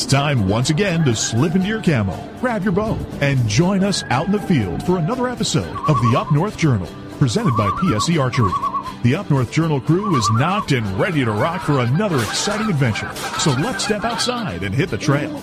It's time once again to slip into your camo, grab your bow, and join us out in the field for another episode of the Up North Journal, presented by PSE Archery. The Up North Journal crew is knocked and ready to rock for another exciting adventure. So let's step outside and hit the trail.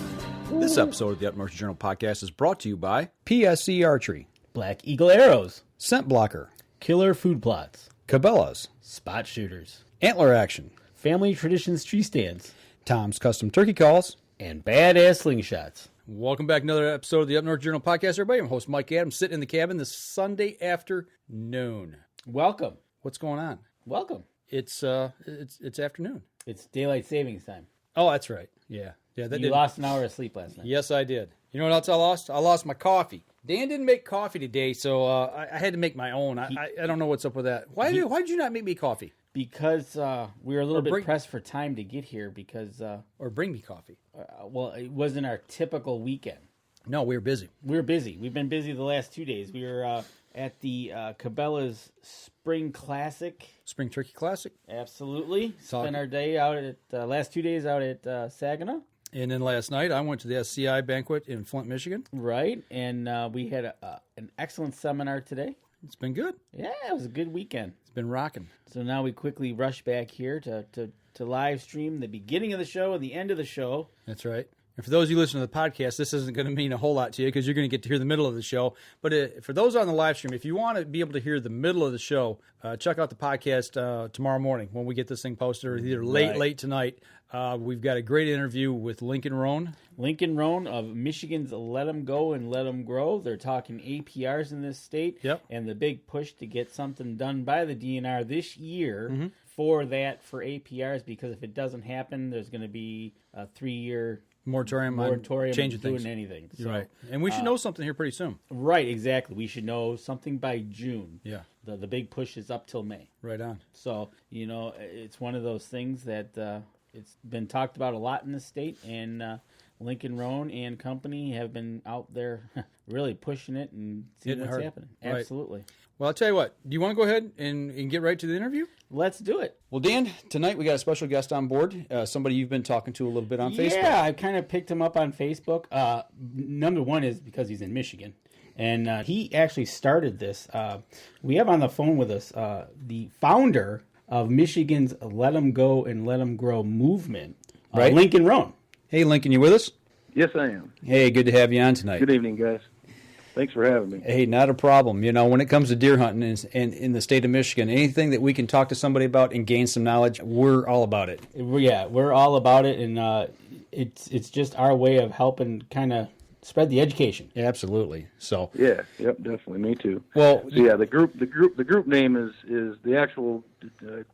This episode of the Up North Journal podcast is brought to you by PSE Archery, Black Eagle Arrows, Scent Blocker, Killer Food Plots, Cabela's, Spot Shooters, Antler Action, Family Traditions Tree Stands, Tom's Custom Turkey Calls, and Badass Slingshots. Welcome back to another episode of the Up North Journal podcast, everybody. I'm host Mike Adams, sitting in the cabin this Sunday afternoon. Welcome. What's going on? Welcome. It's afternoon. It's daylight savings time. Oh, that's right. Yeah. You lost an hour of sleep last night. Yes, I did. You know what else I lost? I lost my coffee. Dan didn't make coffee today, so I had to make my own. I don't know what's up with that. Why did you not make me coffee? Because we were a little bit pressed for time to get here because... or bring me coffee. Well, it wasn't our typical weekend. No, we were busy. We've been busy the last 2 days. We were at the Cabela's Spring Classic. Spring Turkey Classic. Absolutely. Spent our day out at... last 2 days out at Saginaw. And then last night, I went to the SCI banquet in Flint, Michigan. Right, and we had an excellent seminar today. It's been good. Yeah, it was a good weekend. It's been rocking. So now we quickly rush back here to live stream the beginning of the show and the end of the show. That's right. And for those of you listening to the podcast, this isn't going to mean a whole lot to you because you're going to get to hear the middle of the show. But for those on the live stream, if you want to be able to hear the middle of the show, check out the podcast tomorrow morning when we get this thing posted, or either late tonight. We've got a great interview with Lincoln Rohn. Lincoln Rohn of Michigan's Let 'em Go and Let 'em Grow. They're talking APRs in this state. Yep. And the big push to get something done by the DNR this year for APRs, because if it doesn't happen, there's going to be a 3-year moratorium on changing doing things. anything. So, right. And we should know something here pretty soon. Right, exactly. We should know something by June. Yeah. The big push is up till May. Right on. So, it's one of those things that it's been talked about a lot in the state, and Lincoln Rohn and company have been out there really pushing it and seeing what's happening. Right. Absolutely. Well, I'll tell you what. Do you want to go ahead and get right to the interview? Let's do it. Well, Dan, tonight we got a special guest on board, somebody you've been talking to a little bit on Facebook. Yeah, I kind of picked him up on Facebook. Number one is because he's in Michigan, and he actually started this. We have on the phone with us the founder of Michigan's Let 'em Go and Let 'em Grow movement, right? Lincoln Rohn. Hey, Lincoln, you with us? Yes, I am. Hey, good to have you on tonight. Good evening, guys. Thanks for having me. Hey, not a problem. When it comes to deer hunting in the state of Michigan, anything that we can talk to somebody about and gain some knowledge, we're all about it. Yeah, we're all about it, and it's just our way of helping kind of spread the education. Yeah, absolutely. So yeah, yep, definitely. Me too. Well, so yeah, the group name is the actual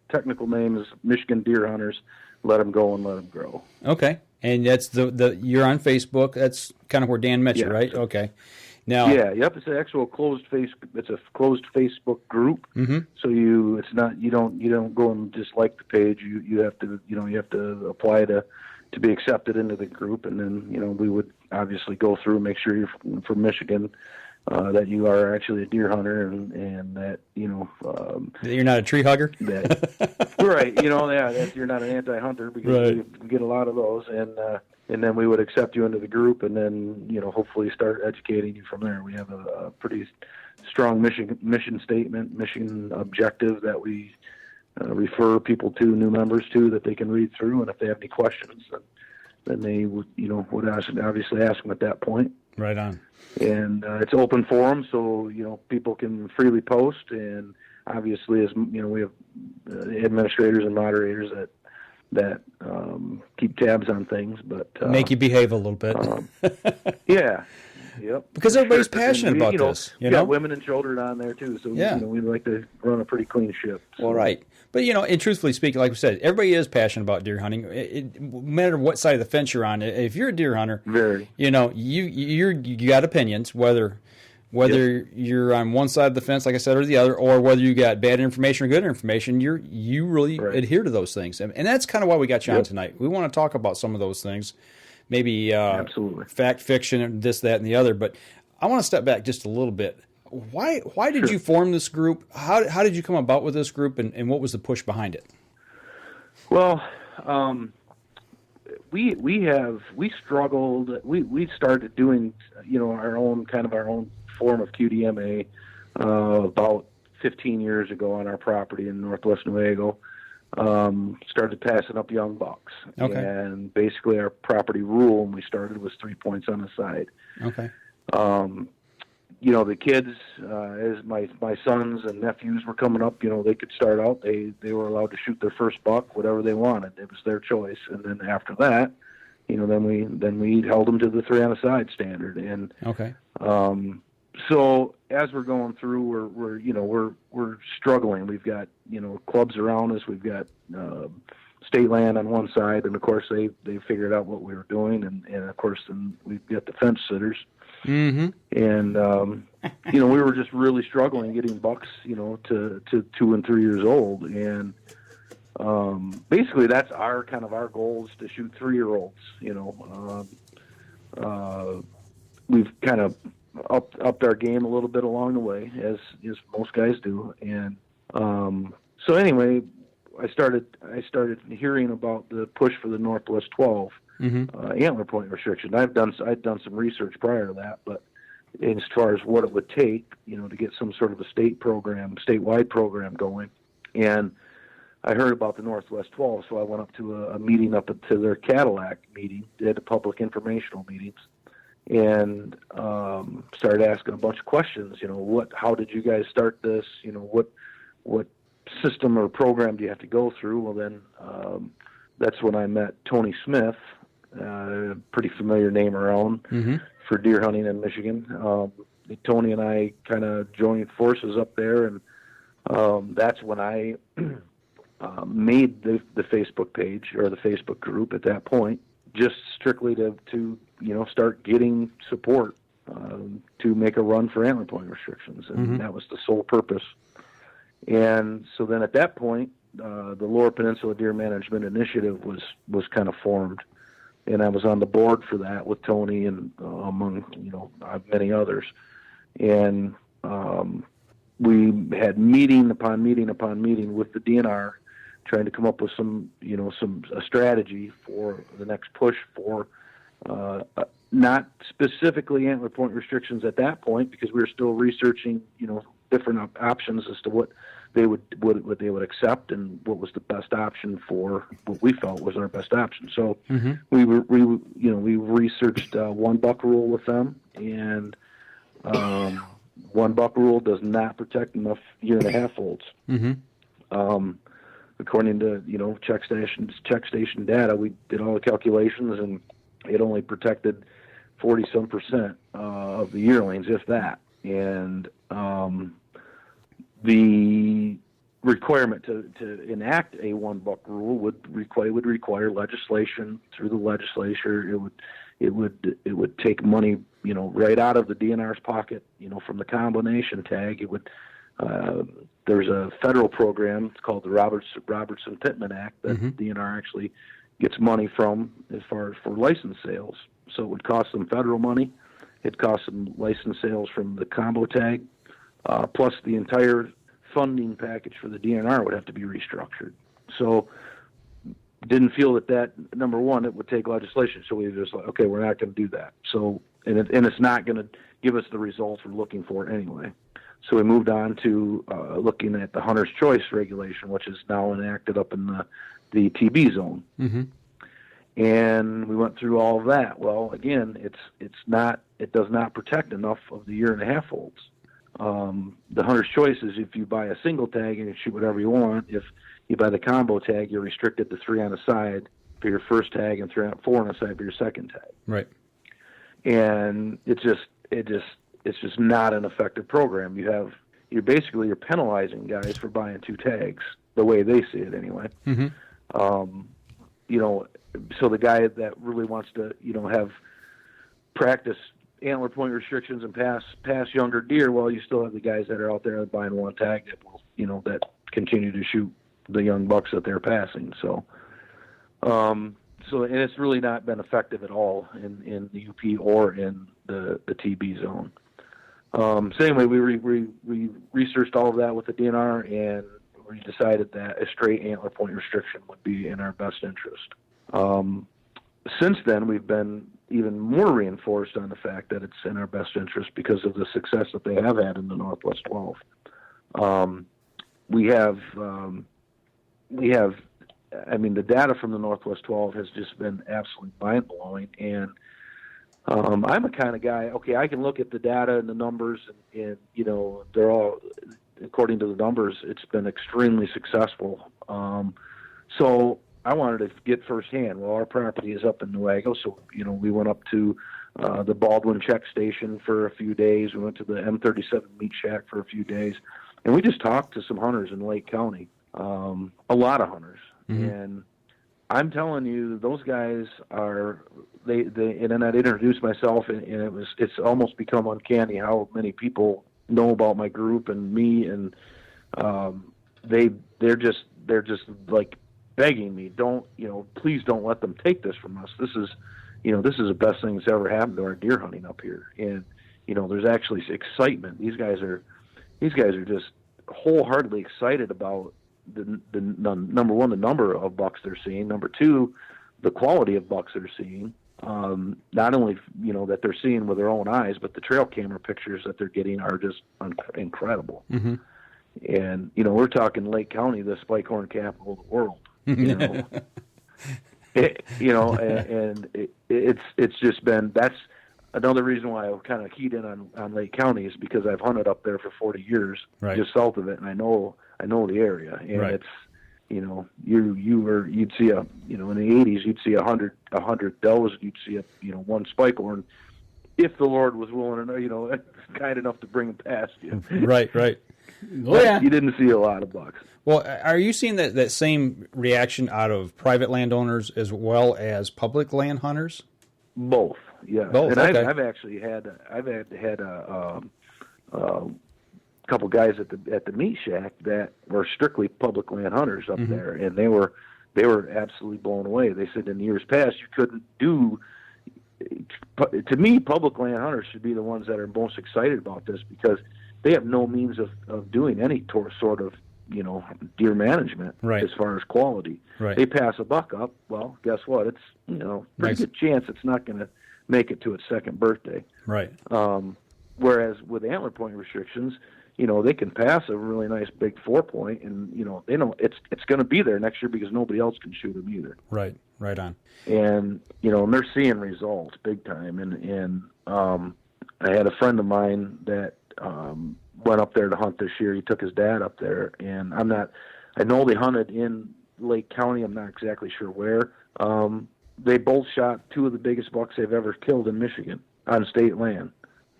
technical name is Michigan Deer Hunters. Let 'em Go and Let 'em Grow. Okay, and that's the you're on Facebook. That's kind of where Dan met you, right? Okay. Now, yep. It's an actual closed closed Facebook group. Mm-hmm. So you don't go and just like the page. You have to apply to be accepted into the group, and then we would obviously go through and make sure you're from Michigan, that you are actually a deer hunter, and that that you're not a tree hugger. Right. That you're not an anti-hunter, because we get a lot of those, and then we would accept you into the group, and then hopefully start educating you from there. We have a pretty strong mission statement, mission objective that we refer people to, new members to, that they can read through, and if they have any questions, then they would obviously ask them at that point. Right on. And it's open forum, so people can freely post, and obviously, as we have administrators and moderators that keep tabs on things, but make you behave a little bit. Yeah. Yep. Because everybody's passionate about this. You got women and children on there too, so we like to run a pretty clean ship. So. Well, right. But and truthfully speaking, like we said, everybody is passionate about deer hunting. No matter what side of the fence you're on, if you're a deer hunter, you got opinions, whether you're on one side of the fence, like I said, or the other, or whether you got bad information or good information, you really adhere to those things, and that's kind of why we got you on tonight. We want to talk about some of those things. Maybe absolutely fact, fiction, this, that, and the other. But I want to step back just a little bit. Why did you form this group? How did you come about with this group, and what was the push behind it? Well, we struggled. We started doing, our own form of QDMA about 15 years ago on our property in Northwest Newaygo. Started passing up young bucks. Okay. And basically our property rule when we started was 3 points on the side. Okay. The kids, as my sons and nephews were coming up, they could start out. They were allowed to shoot their first buck, whatever they wanted. It was their choice. And then after that, then we held them to the 3 on the side standard. And okay. So as we're going through, we're struggling. We've got clubs around us. We've got state land on one side, and of course they figured out what we were doing, and of course then we've got the fence sitters. Mm-hmm. And we were just really struggling getting bucks, to 2 and 3 years old, and basically that's our goal is to shoot 3-year-olds. We've kind of upped our game a little bit along the way, as most guys do, and so anyway, I started hearing about the push for the Northwest 12 antler point restriction. I'd done some research prior to that, but as far as what it would take, to get some sort of a statewide program going, and I heard about the Northwest 12, so I went up to a meeting up to their Cadillac meeting. They had the public informational meetings, and started asking a bunch of questions. How did you guys start this? What system or program do you have to go through? Well, then that's when I met Tony Smith, pretty familiar name around for deer hunting in Michigan. Tony and I kind of joined forces up there, and that's when I made the Facebook page or the Facebook group at that point, just strictly to start getting support to make a run for antler point restrictions, and that was the sole purpose. And so then at that point, the Lower Peninsula Deer Management Initiative was kind of formed, and I was on the board for that with Tony and among many others. And we had meeting upon meeting upon meeting with the DNR, trying to come up with a strategy for the next push for not specifically antler point restrictions at that point, because we were still researching different options as to what they would accept and what was the best option for what we felt was our best option. So we researched one buck rule with them, and one buck rule does not protect enough 1.5-year-olds. According to check station data, we did all the calculations, and it only protected 40-some% of the yearlings, if that. And the requirement to enact a one buck rule would require legislation through the legislature. It would take money, right out of the DNR's pocket, from the combination tag. It would. There's a federal program. It's called the Robertson-Pittman Act that the DNR actually gets money from as far as for license sales. So it would cost them federal money. It costs them license sales from the combo tag, plus the entire funding package for the DNR would have to be restructured. So didn't feel that number one, it would take legislation. So we were just like, okay, we're not going to do that. So, and it's not going to give us the results we're looking for anyway. So we moved on to looking at the hunter's choice regulation, which is now enacted up in the TB zone. And we went through all of that. Well, again, it does not protect enough of the 1.5-year-olds. The hunter's choice is if you buy a single tag and you shoot whatever you want. If you buy the combo tag, you're restricted to 3 on the side for your first tag and 4 on the side for your second tag. Right. And it's just not an effective program. You're penalizing guys for buying 2 tags, the way they see it anyway. So the guy that really wants to, have practice antler point restrictions and pass younger deer, well, you still have the guys that are out there buying 1 tag that will, that continue to shoot the young bucks that they're passing. So and it's really not been effective at all in the UP or in the TB zone. So anyway, we researched all of that with the DNR, and we decided that a straight antler point restriction would be in our best interest. since then, we've been even more reinforced on the fact that it's in our best interest because of the success that they have had in the Northwest 12. We have, the data from the Northwest 12 has just been absolutely mind-blowing. And I'm a kind of guy, okay, I can look at the data and the numbers, and they're all, according to the numbers, it's been extremely successful. So I wanted to get firsthand. Well, our property is up in Nuevo, so, we went up to the Baldwin Check Station for a few days. We went to the M37 Meat Shack for a few days. And we just talked to some hunters in Lake County, a lot of hunters. Mm-hmm. And I'm telling you, those guys are, and then I'd introduced myself, and it's almost become uncanny how many people know about my group and me, and they're just like begging me, please don't let them take this from us. This is the best thing that's ever happened to our deer hunting up here. And, there's actually excitement. These guys are just wholeheartedly excited about the number one, the number of bucks they're seeing. Number two, the quality of bucks they're seeing. Not only, that they're seeing with their own eyes, but the trail camera pictures that they're getting are just incredible. Mm-hmm. And, we're talking Lake County, the spike horn capital of the world, it's just been, that's another reason why I kind of keyed in on Lake County, is because I've hunted up there for 40 years, right, just south of it, and I know the area, and right, it's, you'd see in the 80s, you'd see 100 does, you'd see one spike horn, if the Lord was willing and kind enough to bring them past you. Right. Oh, yeah. You didn't see a lot of bucks. Well, are you seeing that same reaction out of private landowners as well as public land hunters? Both, yeah. Both. And okay. I've actually had a couple guys at the meat shack that were strictly public land hunters up mm-hmm. there, and they were absolutely blown away. They said in years past you couldn't do. To me, public land hunters should be the ones that are most excited about this, because they have no means of doing any sort of deer management, right, as far as quality. Right. They pass a buck up. Well, guess what? It's pretty good chance it's not going to make it to its second birthday. Right. Whereas with antler point restrictions, they can pass a really nice big 4-point, and they know it's going to be there next year because nobody else can shoot them either. Right. Right on. And and they're seeing results big time. And I had a friend of mine that went up there to hunt this year. He took his dad up there, and I know they hunted in Lake County. I'm not exactly sure where. They both shot 2 of the biggest bucks they've ever killed in Michigan on state land.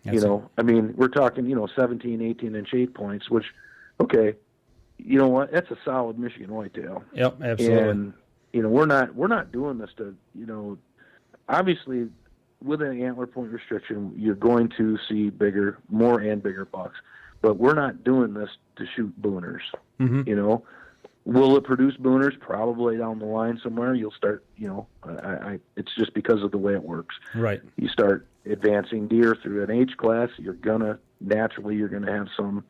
We're talking, 17, 18-inch 8-points, which, okay, you know what? That's a solid Michigan whitetail. Yep, absolutely. And, we're not doing this to, obviously with an antler point restriction, you're going to see more and bigger bucks, but we're not doing this to shoot booners. Mm-hmm. Will it produce booners? Probably down the line somewhere. You'll start, it's just because of the way it works. Right. You start advancing deer through an age class, you're gonna have some,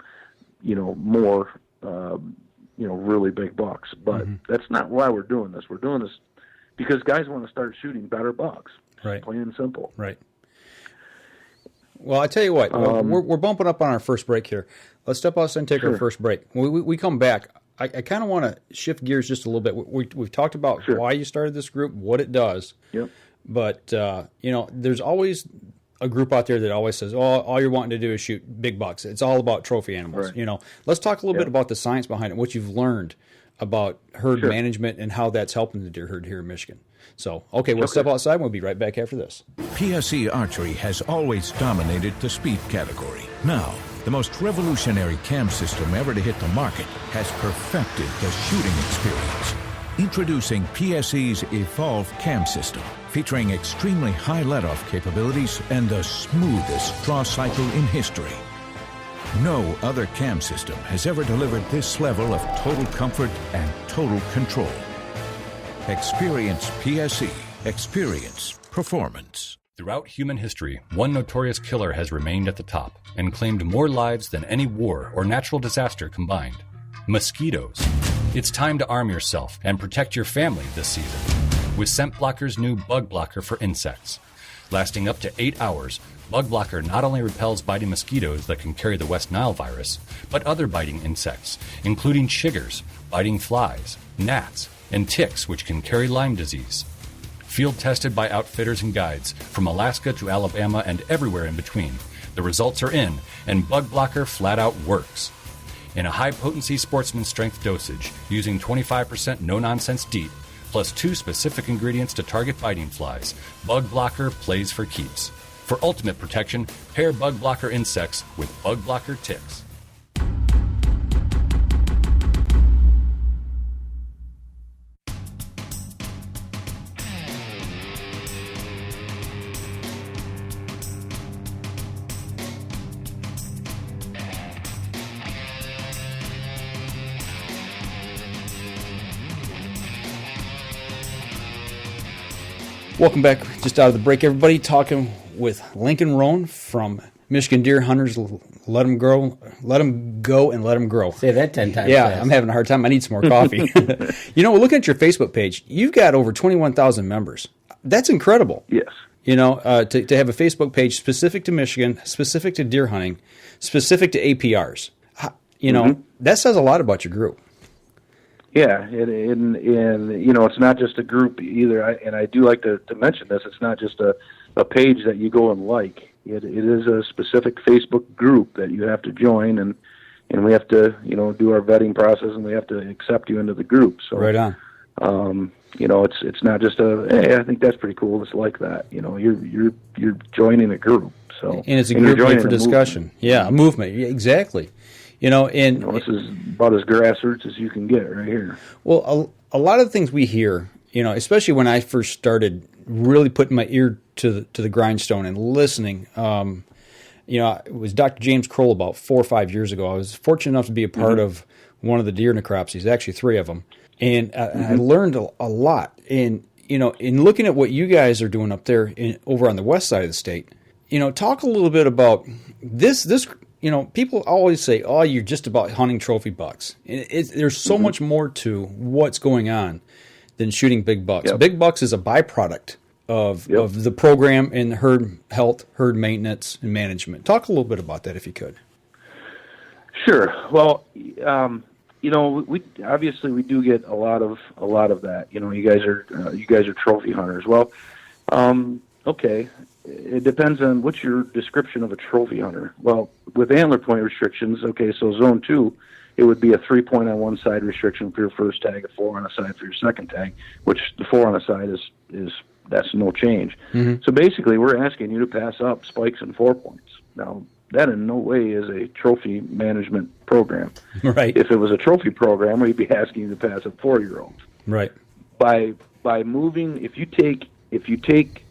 more, really big bucks. But mm-hmm. that's not why we're doing this. We're doing this because guys want to start shooting better bucks. Right. Plain and simple. Right. Well, I tell you what, we're bumping up on our first break here. Let's step outside and take our first break. When we come back, I kind of want to shift gears just a little bit. We've talked about why you started this group, what it does. Yep. But, there's always a group out there that always says, all you're wanting to do is shoot big bucks. It's all about trophy animals. Right. Let's talk a little bit about the science behind it, what you've learned about herd management and how that's helping the deer herd here in Michigan. So, we'll step outside and we'll be right back after this. PSE Archery has always dominated the speed category. Now, the most revolutionary cam system ever to hit the market has perfected the shooting experience. Introducing PSE's Evolve Cam System, featuring extremely high let-off capabilities and the smoothest draw cycle in history. No other cam system has ever delivered this level of total comfort and total control. Experience PSE. Experience performance. Throughout human history, one notorious killer has remained at the top and claimed more lives than any war or natural disaster combined. Mosquitoes. It's time to arm yourself and protect your family this season. with Scent Blocker's new Bug Blocker for insects. Lasting up to 8 hours, Bug Blocker not only repels biting mosquitoes that can carry the West Nile virus, but other biting insects, including chiggers, biting flies, gnats, and ticks which can carry Lyme disease. Field tested by outfitters and guides from Alaska to Alabama and everywhere in between. The results are in, and Bug Blocker flat out works. In a high-potency sportsman strength dosage, using 25% no-nonsense DEET, plus 2 specific ingredients to target biting flies, Bug Blocker plays for keeps. For ultimate protection, pair Bug Blocker insects with Bug Blocker ticks. Welcome back. Just out of the break, everybody. Talking with Lincoln Rohn from Michigan Deer Hunters. Let them grow, let them go, and let them grow. Say that 10 times. Yeah, fast. I'm having a hard time. I need some more coffee. You know, looking at your Facebook page, you've got over 21,000 members. That's incredible. Yes. You know, to have a Facebook page specific to Michigan, specific to deer hunting, specific to APRs. You know, that says a lot about your group. Yeah, and you know, it's not just a group either. I do like to mention this. It's not just a page that you go and like. It is a specific Facebook group that you have to join, and we have to, you know, do our vetting process, and we have to accept you into the group. So right on. You know, it's not just hey, I think that's pretty cool. It's like that. You know, you're joining a group. So and it's a group made for discussion. Yeah, a movement. Yeah, exactly. You know, and this is about as grassroots as you can get right here. Well, a lot of the things we hear, you know, especially when I first started really putting my ear to the grindstone and listening. You know, it was Dr. James Kroll about 4 or 5 years ago. I was fortunate enough to be a part of one of the deer necropsies, actually 3 of them, and I learned a lot. And you know, in looking at what you guys are doing up there over on the west side of the state, you know, talk a little bit about this. You know, people always say, "Oh, you're just about hunting trophy bucks." There's so much more to what's going on than shooting big bucks. Yep. Big bucks is a byproduct of the program and herd health, herd maintenance, and management. Talk a little bit about that, if you could. Sure. Well, you know, we obviously we do get a lot of that. You know, you guys are trophy hunters. Well, okay. It depends on what's your description of a trophy hunter. Well, with antler point restrictions, okay, so zone 2, it would be a 3-point on one side restriction for your first tag, a 4 on a side for your second tag, which the 4 on a side is that's no change. So basically, we're asking you to pass up spikes and 4 points. Now, that in no way is a trophy management program. Right. If it was a trophy program, we'd be asking you to pass up 4-year-olds. Right. By moving, if you take.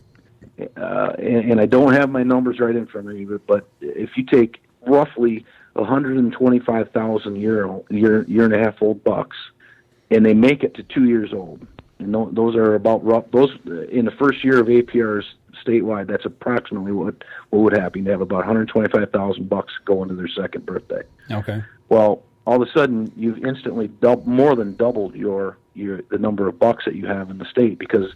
And I don't have my numbers right in front of me, but if you take roughly 125,000 year and a half old bucks, and they make it to 2 years old, and those are about rough. Those in the first year of APRs statewide, that's approximately what would happen. They have about 125,000 bucks going to their second birthday. Okay. Well, all of a sudden, you've instantly more than doubled the number of bucks that you have in the state, because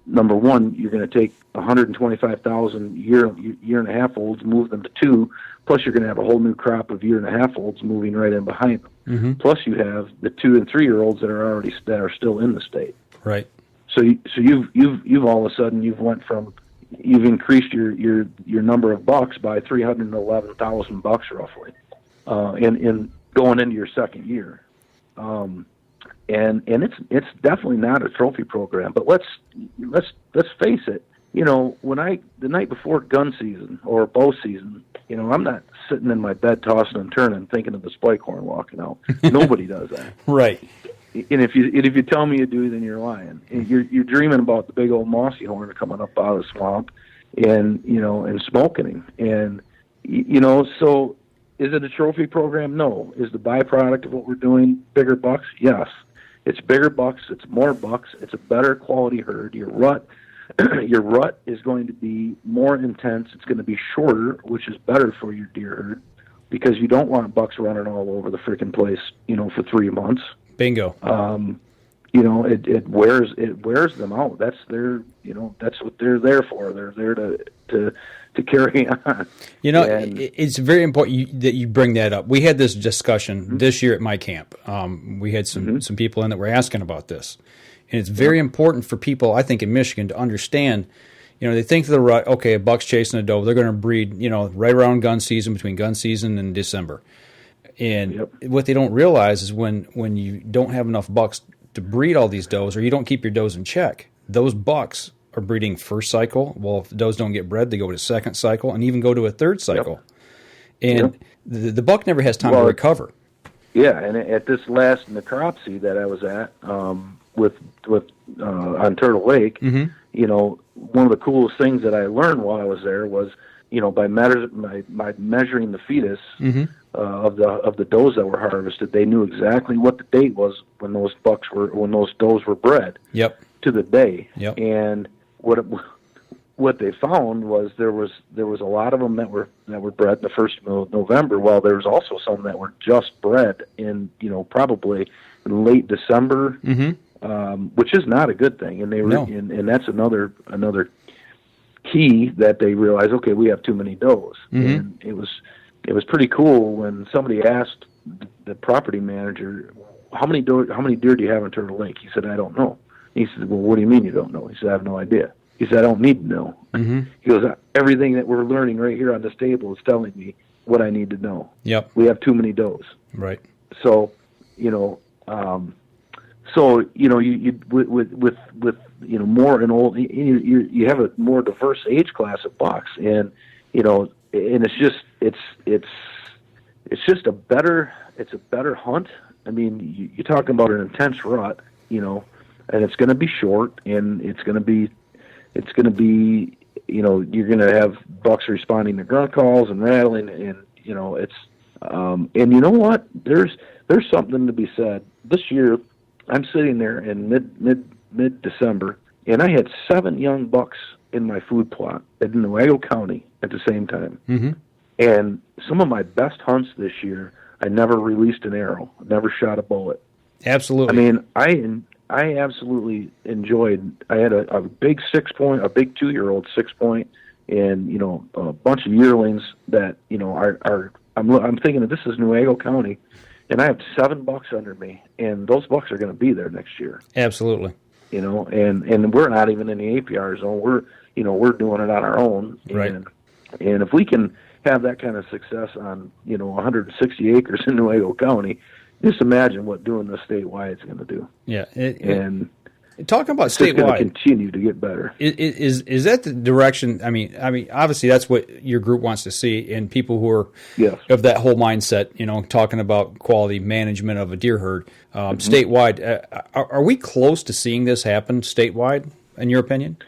number one, you're going to take 125,000 year and a half olds, move them to 2, plus you're going to have a whole new crop of year and a half olds moving right in behind them. Plus you have the 2 and 3 year olds that are still in the state. Right. So you've all of a sudden you've increased your number of bucks by 311,000 bucks roughly, in going into your second year. And it's definitely not a trophy program, but let's face it. You know, the night before gun season or bow season, you know, I'm not sitting in my bed tossing and turning thinking of the spike horn walking out. Nobody does that. Right. And if you tell me you do, then you're lying. And you're dreaming about the big old mossy horn coming up out of the swamp, and you know, and smoking him. And you know, so is it a trophy program? No. Is the byproduct of what we're doing bigger bucks? Yes. It's bigger bucks. It's more bucks. It's a better quality herd. Your rut is going to be more intense. It's going to be shorter, which is better for your deer herd, because you don't want bucks running all over the freaking place, you know, for 3 months. Bingo. it wears them out. That's that's what they're there for. They're there to carry on. It's very important that you bring that up. We had this discussion this year at my camp. We had some people in that were asking about this, and it's very important for people, I think, in Michigan to understand. They think to the rut, okay, a buck's chasing a doe. They're going to breed, right around gun season, between gun season and December. And what they don't realize is when you don't have enough bucks to breed all these does, or you don't keep your does in check, those bucks are breeding first cycle. Well, if the does don't get bred, they go to second cycle and even go to a third cycle. And the buck never has time to recover. Yeah, and at this last necropsy that I was at on Turtle Lake, one of the coolest things that I learned while I was there was, by measuring the fetus of the does that were harvested, they knew exactly what the date was when those does were bred. Yep. To the day. Yep. And what they found was there was a lot of them that were bred the first of November, while there was also some that were just bred in probably in late December. Which is not a good thing, and and that's another key that they realized. Okay, we have too many does, and it was pretty cool when somebody asked the property manager, how many deer do you have in Turtle Lake? He said, I don't know. He said, well, what do you mean you don't know? He said, I have no idea. He said, I don't need to know. He goes, everything that we're learning right here on this table is telling me what I need to know. Yep. We have too many does. Right. So you with more and old, you have a more diverse age class of bucks, and and it's just a better hunt. I mean, you're talking about an intense rut, and it's going to be short, and it's going to be you're going to have bucks responding to grunt calls and rattling, and it's and you know what? There's something to be said. This year, I'm sitting there in mid December, and I had 7 young bucks in my food plot in Nuevo County at the same time. And some of my best hunts this year, I never released an arrow, never shot a bullet. Absolutely. I mean, I absolutely enjoyed. I had a big 6-point, a big 2-year-old 6-point, and a bunch of yearlings that are. I'm thinking that this is Nuevo County. And I have 7 bucks under me, and those bucks are going to be there next year. Absolutely. And we're not even in the APR zone. We're doing it on our own. Right. And if we can have that kind of success on 160 acres in Nuevo County, just imagine what doing this statewide is going to do. Yeah. Talking about it's statewide, going to continue to get better. Is that the direction? I mean, obviously that's what your group wants to see, and people who are of that whole mindset, talking about quality management of a deer herd statewide. Are we close to seeing this happen statewide, in your opinion?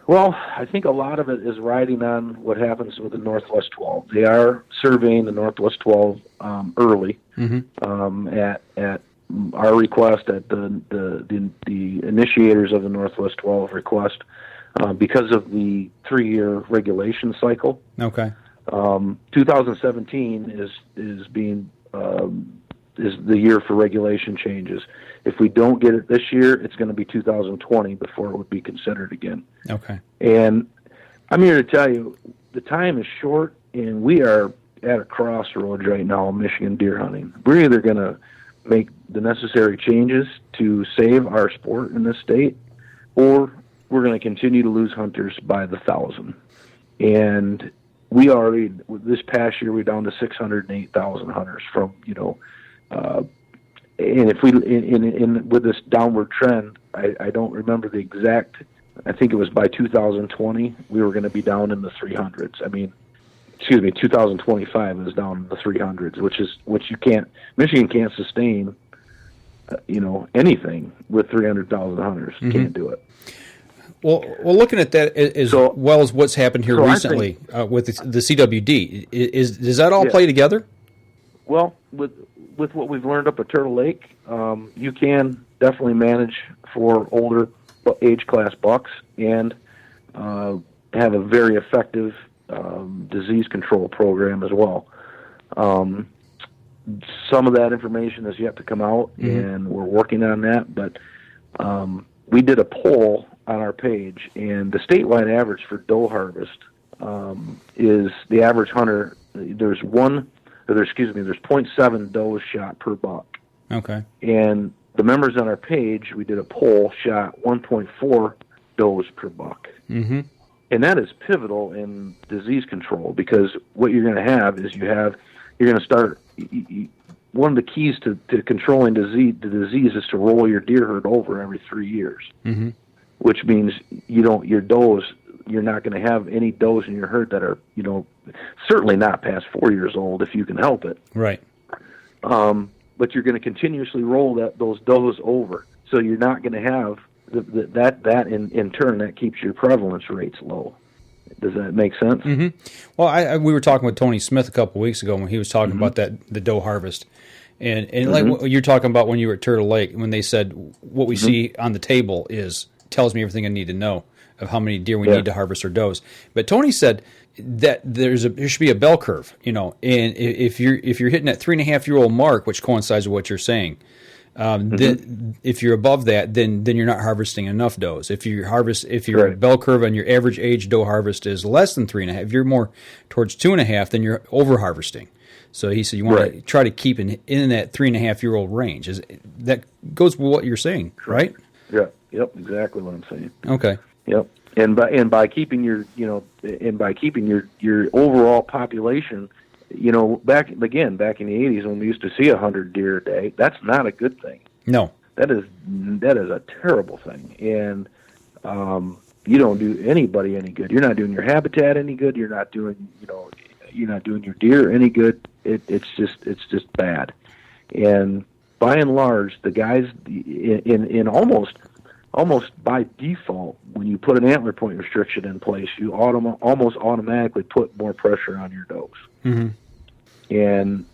Well, I think a lot of it is riding on what happens with the Northwest 12. They are surveying the Northwest 12 early at our request, at the initiators of the Northwest 12 request, because of the 3-year regulation cycle. Okay. 2017 is the year for regulation changes. If we don't get it this year, it's going to be 2020 before it would be considered again. Okay. And I'm here to tell you, the time is short, and we are at a crossroads right now in Michigan deer hunting. We're either going to make the necessary changes to save our sport in this state, or we're going to continue to lose hunters by the thousand. And we already, this past year, we're down to 608,000 hunters from, and if we, with this downward trend, I don't remember the exact, I think it was by 2020, we were going to be down in the 300s. 2025 is down in the 300s, which Michigan can't sustain, anything with 300,000 hunters. Can't do it. Well, looking at that as well as what's happened here recently with the CWD, does that all play together? Well, with what we've learned up at Turtle Lake, you can definitely manage for older age class bucks and have a very effective disease control program as well. some of that information has yet to come out, and we're working on that. But we did a poll on our page, and the statewide average for doe harvest is the average hunter. There's 0.7 does shot per buck. Okay. And the members on our page, we did a poll, shot 1.4 does per buck. Mm-hmm. And that is pivotal in disease control, because what you're going to have is you're going to start. One of the keys to controlling the disease is to roll your deer herd over every 3 years, which means your does. You're not going to have any does in your herd that are, certainly not past 4 years old if you can help it. Right. But you're going to continuously roll those does over, so you're not going to have that in turn that keeps your prevalence rates low. Does that make sense? Mm-hmm. Well, we were talking with Tony Smith a couple of weeks ago when he was talking about the doe harvest, and like what you're talking about when you were at Turtle Lake, when they said what we see on the table tells me everything I need to know of how many deer we need to harvest or does. But Tony said that there should be a bell curve, and if you're hitting that 3.5-year-old mark, which coincides with what you're saying. Then if you're above that, then you're not harvesting enough does. If your bell curve on your average age doe harvest is less than 3.5, if you're more towards 2.5, then you're over harvesting. So he said you want to try to keep in that 3.5-year-old range. That goes with what you're saying, right? Yeah. Yep. Exactly what I'm saying. Okay. Yep. And by keeping your overall population. Back in the 80s when we used to see 100 deer a day, that's not a good thing. No, that is a terrible thing, and you don't do anybody any good. You're not doing your habitat any good. You're not doing your deer any good. It's just bad. And by and large, the guys in almost by default, when you put an antler point restriction in place, you almost automatically put more pressure on your does. Mm-hmm. And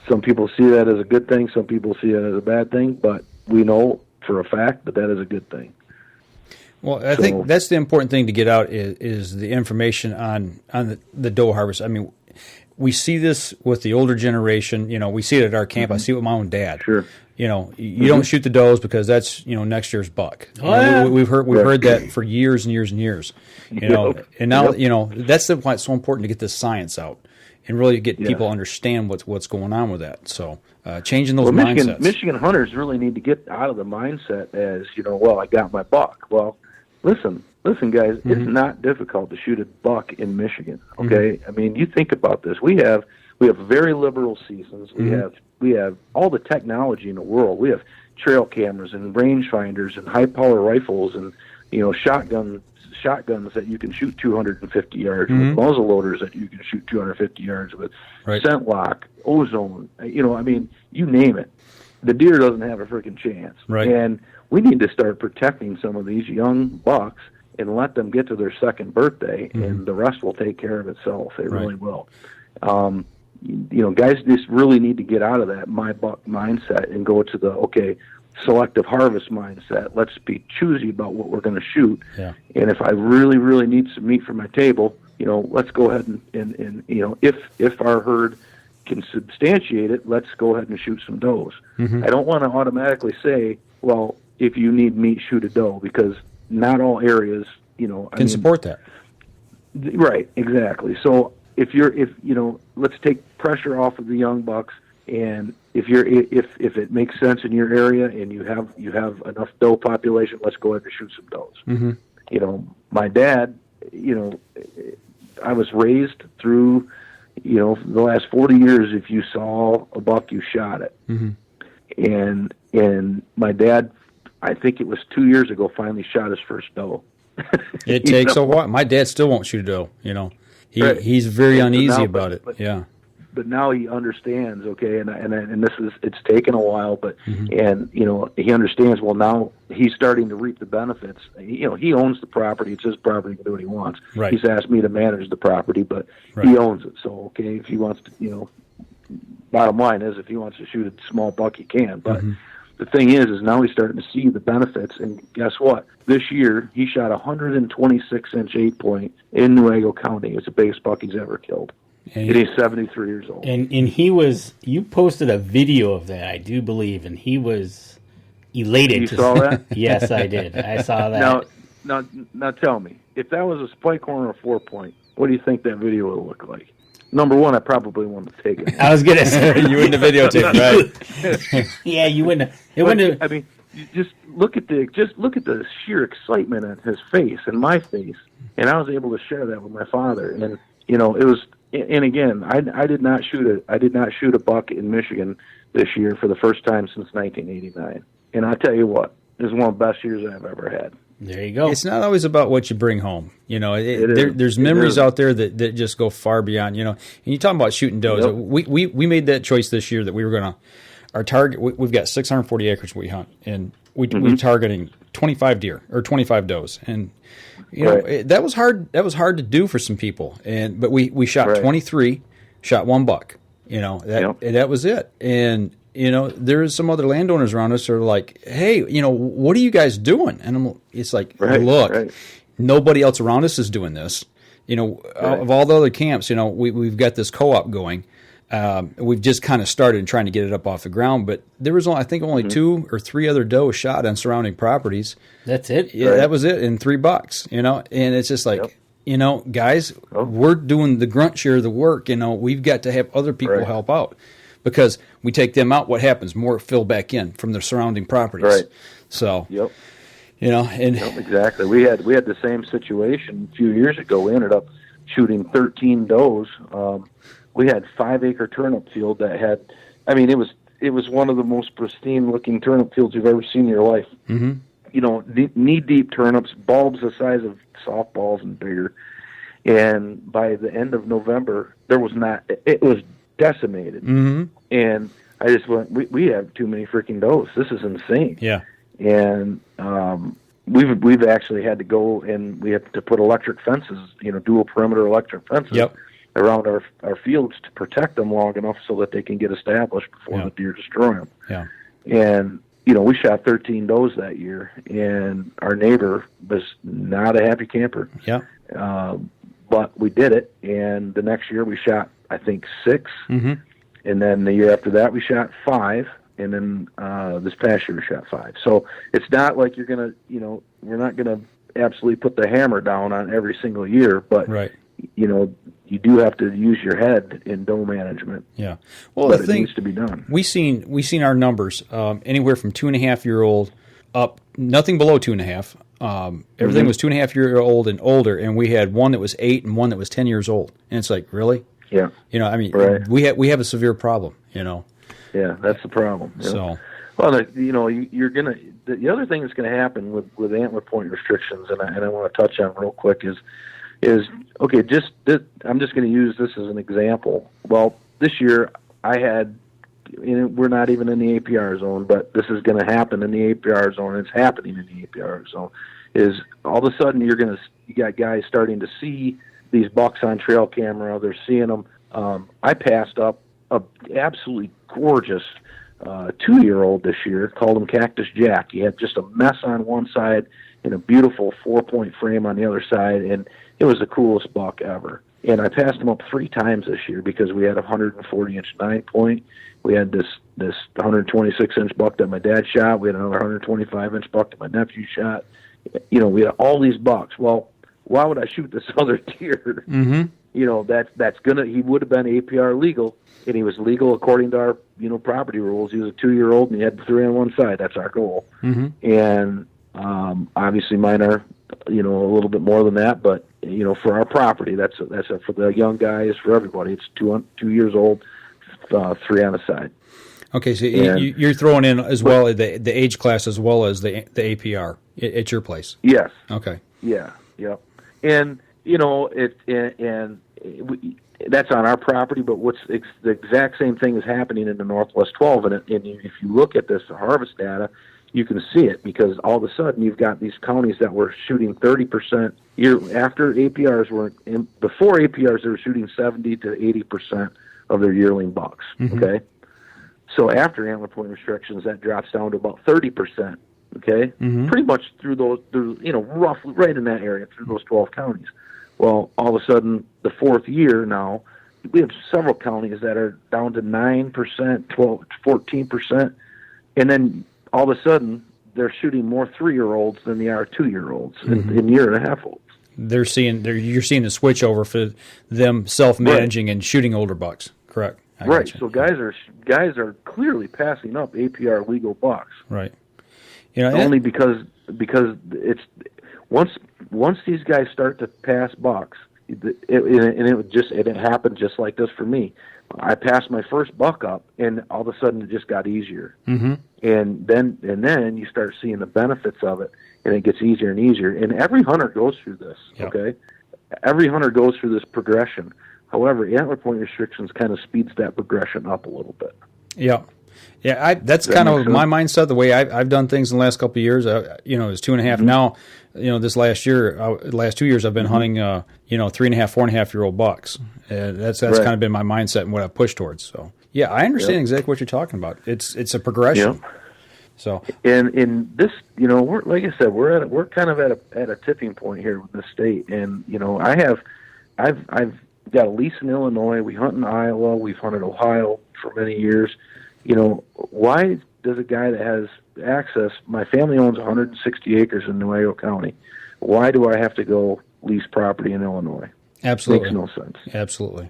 some people see that as a good thing, some people see it as a bad thing, but we know for a fact that is a good thing. Well, I think that's the important thing to get out is the information on the doe harvest. I mean, we see this with the older generation. We see it at our camp. I see it with my own dad. Sure. You don't shoot the does because that's next year's buck. We've heard that for years and years and years. And now that's why it's so important to get this science out and really get people to understand what's going on with that. So changing those mindsets. Michigan hunters really need to get out of the mindset as I got my buck. Well, listen, guys, it's not difficult to shoot a buck in Michigan. Okay, I mean, you think about this. We have very liberal seasons. We have all the technology in the world. We have trail cameras and rangefinders and high power rifles and shotguns that you can shoot 250 yards with, muzzle loaders that you can shoot 250 yards with, scent lock, ozone. I mean, you name it. The deer doesn't have a freaking chance. Right. And we need to start protecting some of these young bucks and let them get to their second birthday, and the rest will take care of itself. It really will. Guys just really need to get out of that my buck mindset and go to the selective harvest mindset. Let's be choosy about what we're going to shoot. Yeah. And if I really, really need some meat for my table, let's go ahead and if our herd can substantiate it, let's go ahead and shoot some does. I don't want to automatically say, well, if you need meat, shoot a doe, because not all areas, can support that. Right, exactly. So if let's take pressure off of the young bucks, and if it makes sense in your area and you have enough doe population, let's go ahead and shoot some does. My dad, I was raised through, the last 40 years. If you saw a buck, you shot it. And my dad, I think it was 2 years ago, finally shot his first doe. It takes a while. My dad still won't shoot a doe. He's very uneasy about it. But now he understands, and it's taken a while, but and he understands. Well, now he's starting to reap the benefits. He owns the property; it's his property. He can do what he wants. Right. He's asked me to manage the property, but he owns it. So if he wants to, bottom line is, if he wants to shoot a small buck, he can. But the thing is now he's starting to see the benefits, and guess what? This year he shot a 126-inch 8-point in Nuevo County. It's the biggest buck he's ever killed. And he's 73 years old. And you posted a video of that, I do believe, and he was elated. You saw that? Yes, I did. I saw that. Now tell me, if that was a spike horn or a 4-point, what do you think that video would look like? Number one, I probably wouldn't have taken it. I was going to say. You wouldn't have videotaped, right? Yeah, you wouldn't have. I mean, you just look at the sheer excitement on his face and my face, and I was able to share that with my father. And it was. And again, I did not shoot a buck in Michigan this year for the first time since 1989. And I tell you what, this is one of the best years I've ever had. There you go. It's not always about what you bring home. There's memories out there that just go far beyond. And you talk about shooting does. Yep. We made that choice this year that we were gonna. Our target. We've got 640 acres we hunt, and we're targeting 25 deer or 25 does, and that was hard. That was hard to do for some people, but we shot 23, shot one buck. And that was it. And there's some other landowners around us who are like, hey, what are you guys doing? And it's like, look, nobody else around us is doing this. Of all the other camps, we've got this co-op going. We've just kind of started trying to get it up off the ground, but there was, I think, only 2 or 3 other doe shot on surrounding properties. That's it? Yeah, that was it, in $3, and it's just like, guys, we're doing the grunt share of the work, we've got to have other people help out, because we take them out, what happens? More fill back in from the surrounding properties. Right. So, exactly. We had the same situation a few years ago. We ended up shooting 13 does. We had 5-acre turnip field that had, it was one of the most pristine looking turnip fields you've ever seen in your life. Mm-hmm. Knee deep turnips, bulbs the size of softballs and bigger. And by the end of November, it was decimated. Mm-hmm. And I just went, we have too many freaking does. This is insane. Yeah. And we've actually had to go, and we have to put electric fences, dual perimeter electric fences. Yep. Around our fields to protect them long enough so that they can get established before the deer destroy them. Yeah. And, we shot 13 does that year, and our neighbor was not a happy camper. Yeah. But we did it, and the next year we shot, I think, 6. Mm-hmm. And then the year after that we shot 5, and then this past year we shot 5. So it's not like you're going to, we're not going to absolutely put the hammer down on every single year, but, you do have to use your head in doe management. Yeah, well, but it needs to be done. We seen our numbers anywhere from 2.5-year-old up, nothing below 2.5. Everything was 2.5-year-old and older, and we had one that was 8 and one that was 10 years old. And it's like, really? Yeah. We have a severe problem. Yeah, that's the problem. So, well, you're gonna. The other thing that's going to happen with antler point restrictions, and I want to touch on real quick is okay. I'm just going to use this as an example. Well, this year I had, we're not even in the APR zone, but this is going to happen in the APR zone. It's happening in the APR zone. Is all of a sudden you got guys starting to see these bucks on trail camera. They're seeing them. I passed up a absolutely gorgeous 2-year-old this year. Called him Cactus Jack. He had just a mess on one side and a beautiful 4-point frame on the other side, and it was the coolest buck ever. And I passed him up 3 times this year because we had a 140-inch 9-point. We had this 126-inch buck that my dad shot. We had another 125-inch buck that my nephew shot. We had all these bucks. Well, why would I shoot this other deer? Mm-hmm. He would have been APR legal, and he was legal according to our, property rules. He was a 2-year-old, and he had 3 on one side. That's our goal. Mm-hmm. And obviously mine are, a little bit more than that, but for our property, that's for the young guys, for everybody. It's 2 years old, 3 on the side. Okay, so you're throwing in as well the age class as well as the APR at your place. Yes. Okay. Yeah. Yep. And that's on our property. But the exact same thing is happening in the Northwest 12. And if you look at this harvest data, you can see it, because all of a sudden you've got these counties that were shooting 30% after APRs were in. Before APRs, they were shooting 70 to 80% of their yearling bucks. Mm-hmm. Okay. So after antler point restrictions, that drops down to about 30%. Okay, mm-hmm. Pretty much through roughly right in that area through those 12 counties. Well, all of a sudden, the 4th year now, several counties that are down to 9%, 12, 14%, and then all of a sudden they're shooting more 3-year-olds than they are 2-year-olds and year-and-a-half-olds. You're seeing the switch over for them self-managing and shooting older bucks. Correct. Right. So guys are clearly passing up APR legal bucks. Right. Only because it's once these guys start to pass bucks, it happened just like this for me. I passed my first buck up, and all of a sudden it just got easier. Mm-hmm. And then you start seeing the benefits of it, and it gets easier and easier. And every hunter goes through this. Yep. Okay, every hunter goes through this progression. However, antler point restrictions kind of speeds that progression up a little bit. Yeah. Yeah, that's kind of my mindset. The way I've done things in the last couple of years, it's 2.5 now. This last 2 years, I've been hunting, 3.5, 4.5-year-old bucks. That's kind of been my mindset and what I've pushed towards. So yeah, I understand exactly what you're talking about. It's a progression. Yep. So and in this, we're, like I said, we're kind of at a tipping point here with the state, and I've got a lease in Illinois. We hunt in Iowa. We've hunted Ohio for many years. Why does a guy that has access, my family owns 160 acres in Nuevo County, why do I have to go lease property in Illinois? Absolutely. Makes no sense. Absolutely.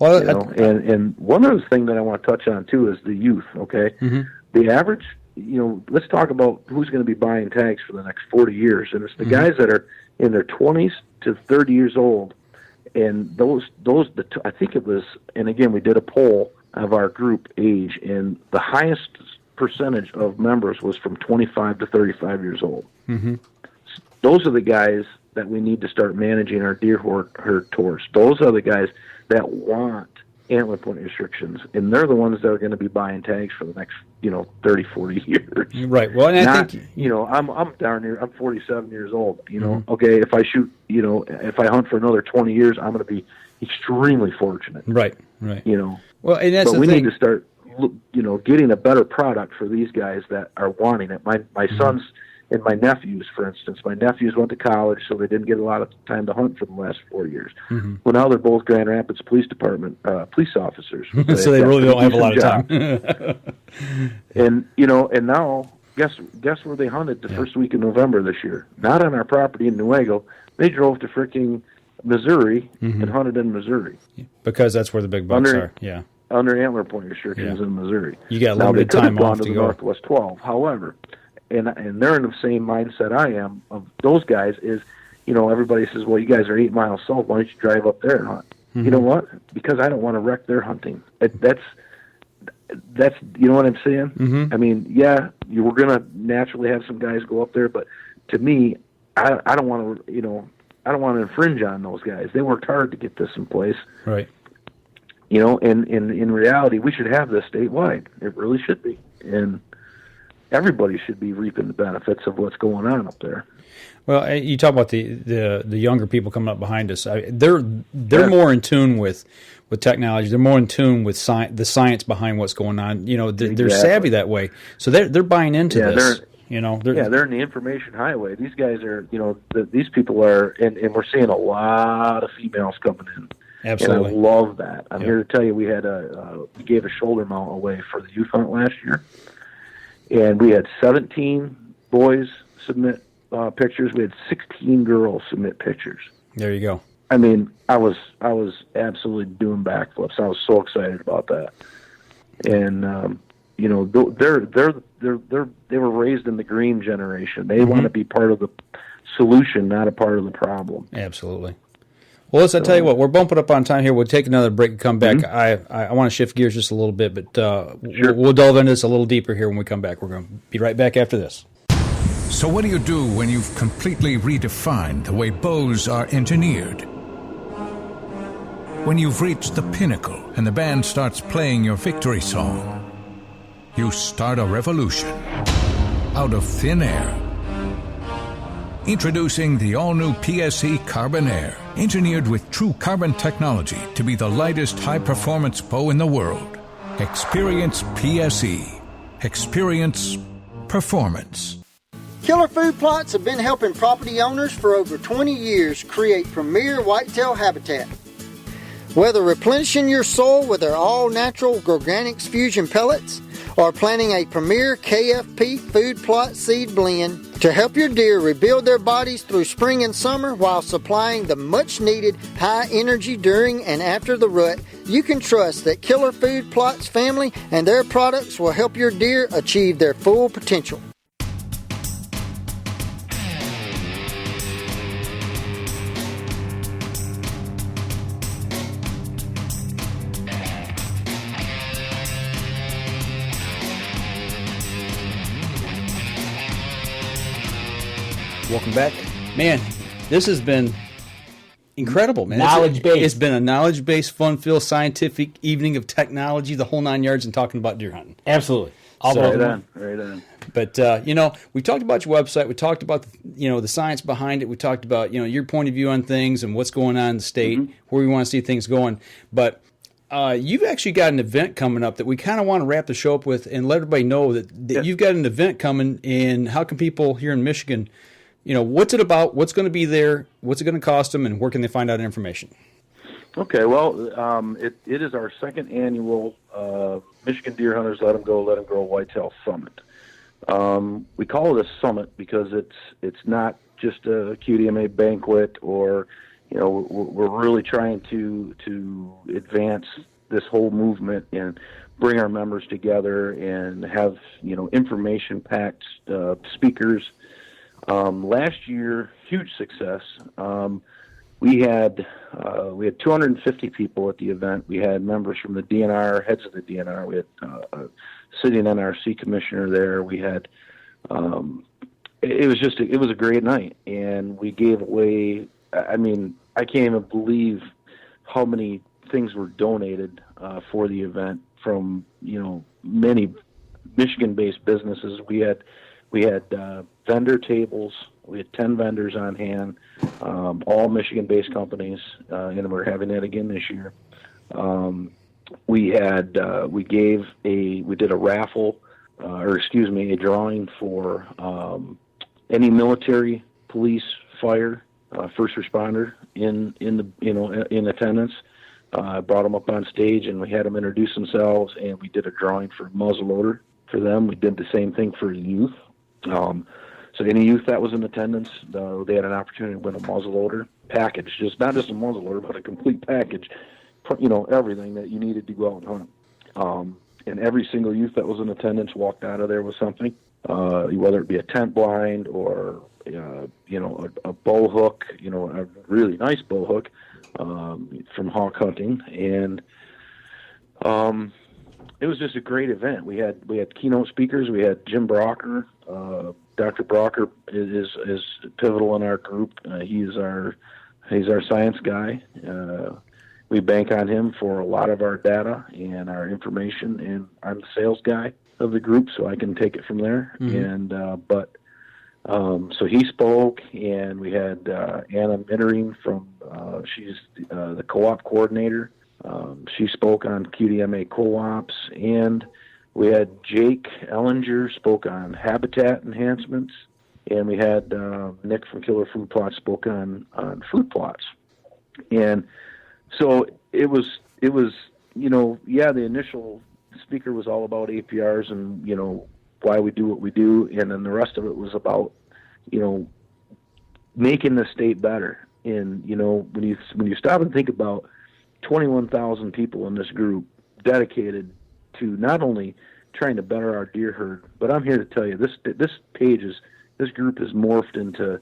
Well, and one other thing that I want to touch on, too, is the youth, okay? Mm-hmm. The average, let's talk about who's going to be buying tags for the next 40 years, and it's the guys that are in their 20s to 30 years old, and I think it was, and again, we did a poll of our group age, and the highest percentage of members was from 25 to 35 years old. Mm-hmm. Those are the guys that we need to start managing our deer herd tours. Those are the guys that want antler point restrictions, and they're the ones that are going to be buying tags for the next 30, 40 years. Right. Well, and I think I'm down here. I'm 47 years old. Okay, if I shoot, if I hunt for another 20 years, I'm going to be extremely fortunate. Right. Right. Well, and that's we need to start, getting a better product for these guys that are wanting it. My sons and my nephews, for instance, my nephews went to college, so they didn't get a lot of time to hunt for the last 4 years. Mm-hmm. Well, now they're both Grand Rapids Police Department police officers. So they really don't have a lot of time. And now guess where they hunted the first week of November this year? Not on our property in Nuevo. They drove to freaking Missouri and hunted in Missouri because that's where the big bucks are. Yeah. Under antler point restrictions in Missouri. You got limited time off to the go. Northwest 12. However, and they're in the same mindset I am of those guys is, everybody says, well, you guys are 8 miles south. Why don't you drive up there and hunt? Mm-hmm. You know what? Because I don't want to wreck their hunting. That's you know what I'm saying? Mm-hmm. I mean, we're going to naturally have some guys go up there, but to me, I don't want to, I don't want to infringe on those guys. They worked hard to get this in place. Right. And in reality, we should have this statewide. It really should be. And everybody should be reaping the benefits of what's going on up there. Well, you talk about the younger people coming up behind us. They're more in tune with technology. They're more in tune with the science behind what's going on. They're savvy that way. So they're buying into this. They're in the information highway. These guys are, these people are, and we're seeing a lot of females coming in. Absolutely. And I love that. I'm here to tell you, we gave a shoulder mount away for the youth hunt last year, and we had 17 boys submit pictures. We had 16 girls submit pictures. There you go. I mean, I was absolutely doing backflips. I was so excited about that, and they were raised in the green generation. They want to be part of the solution, not a part of the problem. Absolutely. Well, I tell you what, we're bumping up on time here. We'll take another break and come back. Mm-hmm. I want to shift gears just a little bit, but sure. we'll delve into this a little deeper here when we come back. We're going to be right back after this. So what do you do when you've completely redefined the way bows are engineered? When you've reached the pinnacle and the band starts playing your victory song, you start a revolution out of thin air. Introducing the all-new PSE Carbon Air, engineered with true carbon technology to be the lightest high-performance bow in the world. Experience PSE. Experience performance. Killer Food Plots have been helping property owners for over 20 years create premier whitetail habitat. Whether replenishing your soil with their all-natural Organics Fusion pellets or planting a premier KFP food plot seed blend to help your deer rebuild their bodies through spring and summer while supplying the much-needed high energy during and after the rut, you can trust that Killer Food Plots family and their products will help your deer achieve their full potential. Welcome back. Man, this has been incredible, man. Knowledge-based. It's been a knowledge-based, fun-filled, scientific evening of technology, the whole 9 yards, and talking about deer hunting. Absolutely. Right on. But, we talked about your website. We talked about, the science behind it. We talked about, your point of view on things and what's going on in the state, where we want to see things going. But you've actually got an event coming up that we kind of want to wrap the show up with and let everybody know that you've got an event coming, and how can people here in Michigan – what's it about? What's going to be there? What's it going to cost them? And where can they find out information? Okay, well, it is our second annual Michigan Deer Hunters Let 'em Grow Whitetail Summit. We call it a summit because it's not just a QDMA banquet, or we're really trying to advance this whole movement and bring our members together and have information-packed speakers. Last year, huge success. We had 250 people at the event. We had members from the DNR, heads of the DNR. We had a sitting NRC commissioner there. We had it was a great night, and we gave away. I mean, I can't even believe how many things were donated for the event from many Michigan-based businesses. We had vendor tables. We had 10 vendors on hand, all Michigan-based companies, and we're having that again this year. We did a raffle, a drawing for any military, police, fire, first responder in attendance. I brought them up on stage, and we had them introduce themselves, and we did a drawing for muzzleloader for them. We did the same thing for youth. So any youth that was in attendance, they had an opportunity to win a muzzleloader package, not just a muzzleloader, but a complete package, everything that you needed to go out and hunt. And every single youth that was in attendance walked out of there with something, whether it be a tent blind or, a bow hook, a really nice bow hook from hawk hunting. And it was just a great event. We had keynote speakers. We had Jim Brocker. Dr. Brocker is pivotal in our group. He's our science guy. We bank on him for a lot of our data and our information, and I'm the sales guy of the group, so I can take it from there. And so he spoke, and we had Anna Mittering from she's the co-op coordinator. She spoke on QDMA co-ops, and we had Jake Ellinger spoke on habitat enhancements, and we had Nick from Killer Food Plots spoke on food plots. And so it was the initial speaker was all about APRs and why we do what we do, and then the rest of it was about making the state better. And when you stop and think about 21,000 people in this group dedicated to not only trying to better our deer herd, but I'm here to tell you this group has morphed into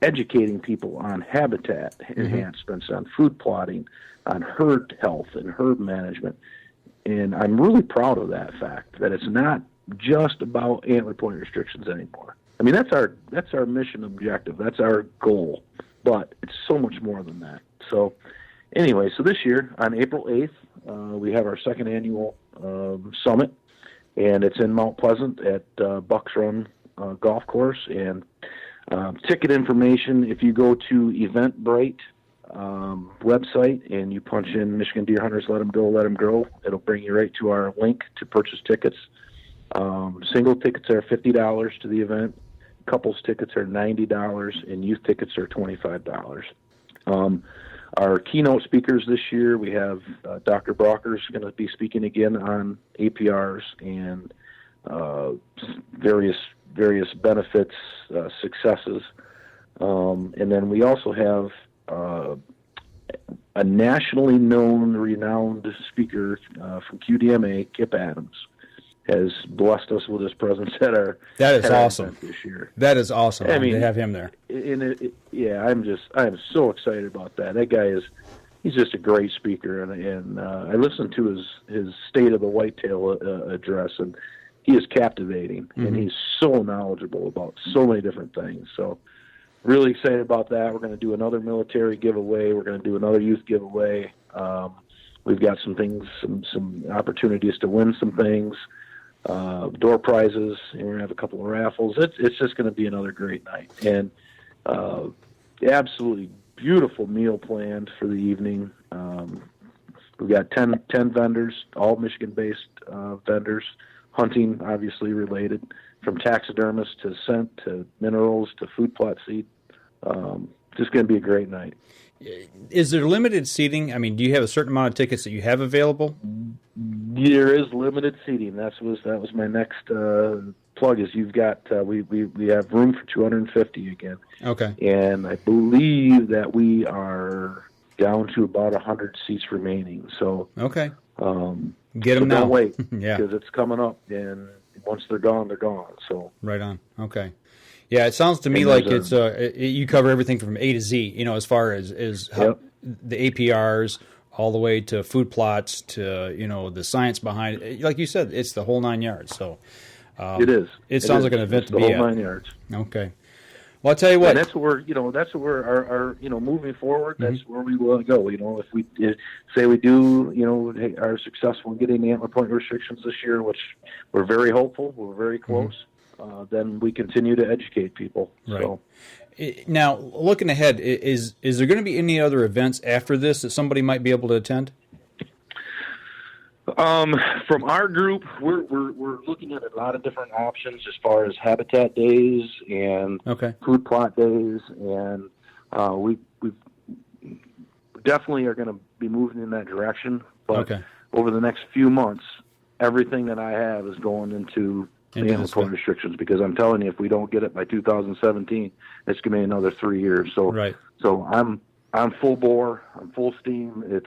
educating people on habitat enhancements, on food plotting, on herd health and herd management. And I'm really proud of that fact, that it's not just about antler point restrictions anymore. I mean, that's our mission objective. That's our goal, but it's so much more than that. So anyway, so this year on April 8th, we have our second annual summit, and it's in Mount Pleasant at Bucks Run Golf Course. And ticket information, if you go to Eventbrite website and you punch in Michigan Deer Hunters Let 'em Grow, it'll bring you right to our link to purchase tickets. Single tickets are $50 to the event, couples tickets are $90, and youth tickets are $25. our keynote speakers this year, we have Dr. Brocker is going to be speaking again on APRs and various benefits, successes. And then we also have a nationally known, renowned speaker from QDMA, Kip Adams, has blessed us with his presence at our awesome event this year. That is awesome. I mean, to have him there. I'm so excited about that. That guy he's just a great speaker, and I listened to his State of the Whitetail address, and he is captivating, and he's so knowledgeable about so many different things. So really excited about that. We're going to do another military giveaway. We're going to do another youth giveaway. We've got some things, some opportunities to win some things, door prizes, and we're going to have a couple of raffles. It's just going to be another great night. And absolutely beautiful meal planned for the evening. We've got 10 vendors, all Michigan-based vendors, hunting obviously related, from taxidermists to scent to minerals to food plot seed. Just going to be a great night. Is there limited seating? I mean, do you have a certain amount of tickets that you have available? There is limited seating. That was my next plug. Is you've got we have room for 250 again. Okay. And I believe that we are down to about 100 seats remaining. So okay. Get them now. Don't wait, yeah, because it's coming up, and once they're gone, they're gone. So right on. Okay. Yeah, it sounds to me like it's you cover everything from A to Z. As far as how the APRs, all the way to food plots to the science behind it. Like you said, it's the whole 9 yards. So it is. It sounds like an event to be the at. whole 9 yards. Okay. Well, I'll tell you what. And that's where our moving forward. That's where we will go. If we say we do, are successful in getting the antler point restrictions this year, which we're very hopeful, we're very close. Then we continue to educate people. Right. So. Now, looking ahead, is there going to be any other events after this that somebody might be able to attend? From our group, we're looking at a lot of different options as far as habitat days and food plot days, and we definitely are going to be moving in that direction. But over the next few months, everything that I have is going into the antler point restrictions, because I'm telling you, if we don't get it by 2017, it's going to be another 3 years. So I'm full bore. I'm full steam.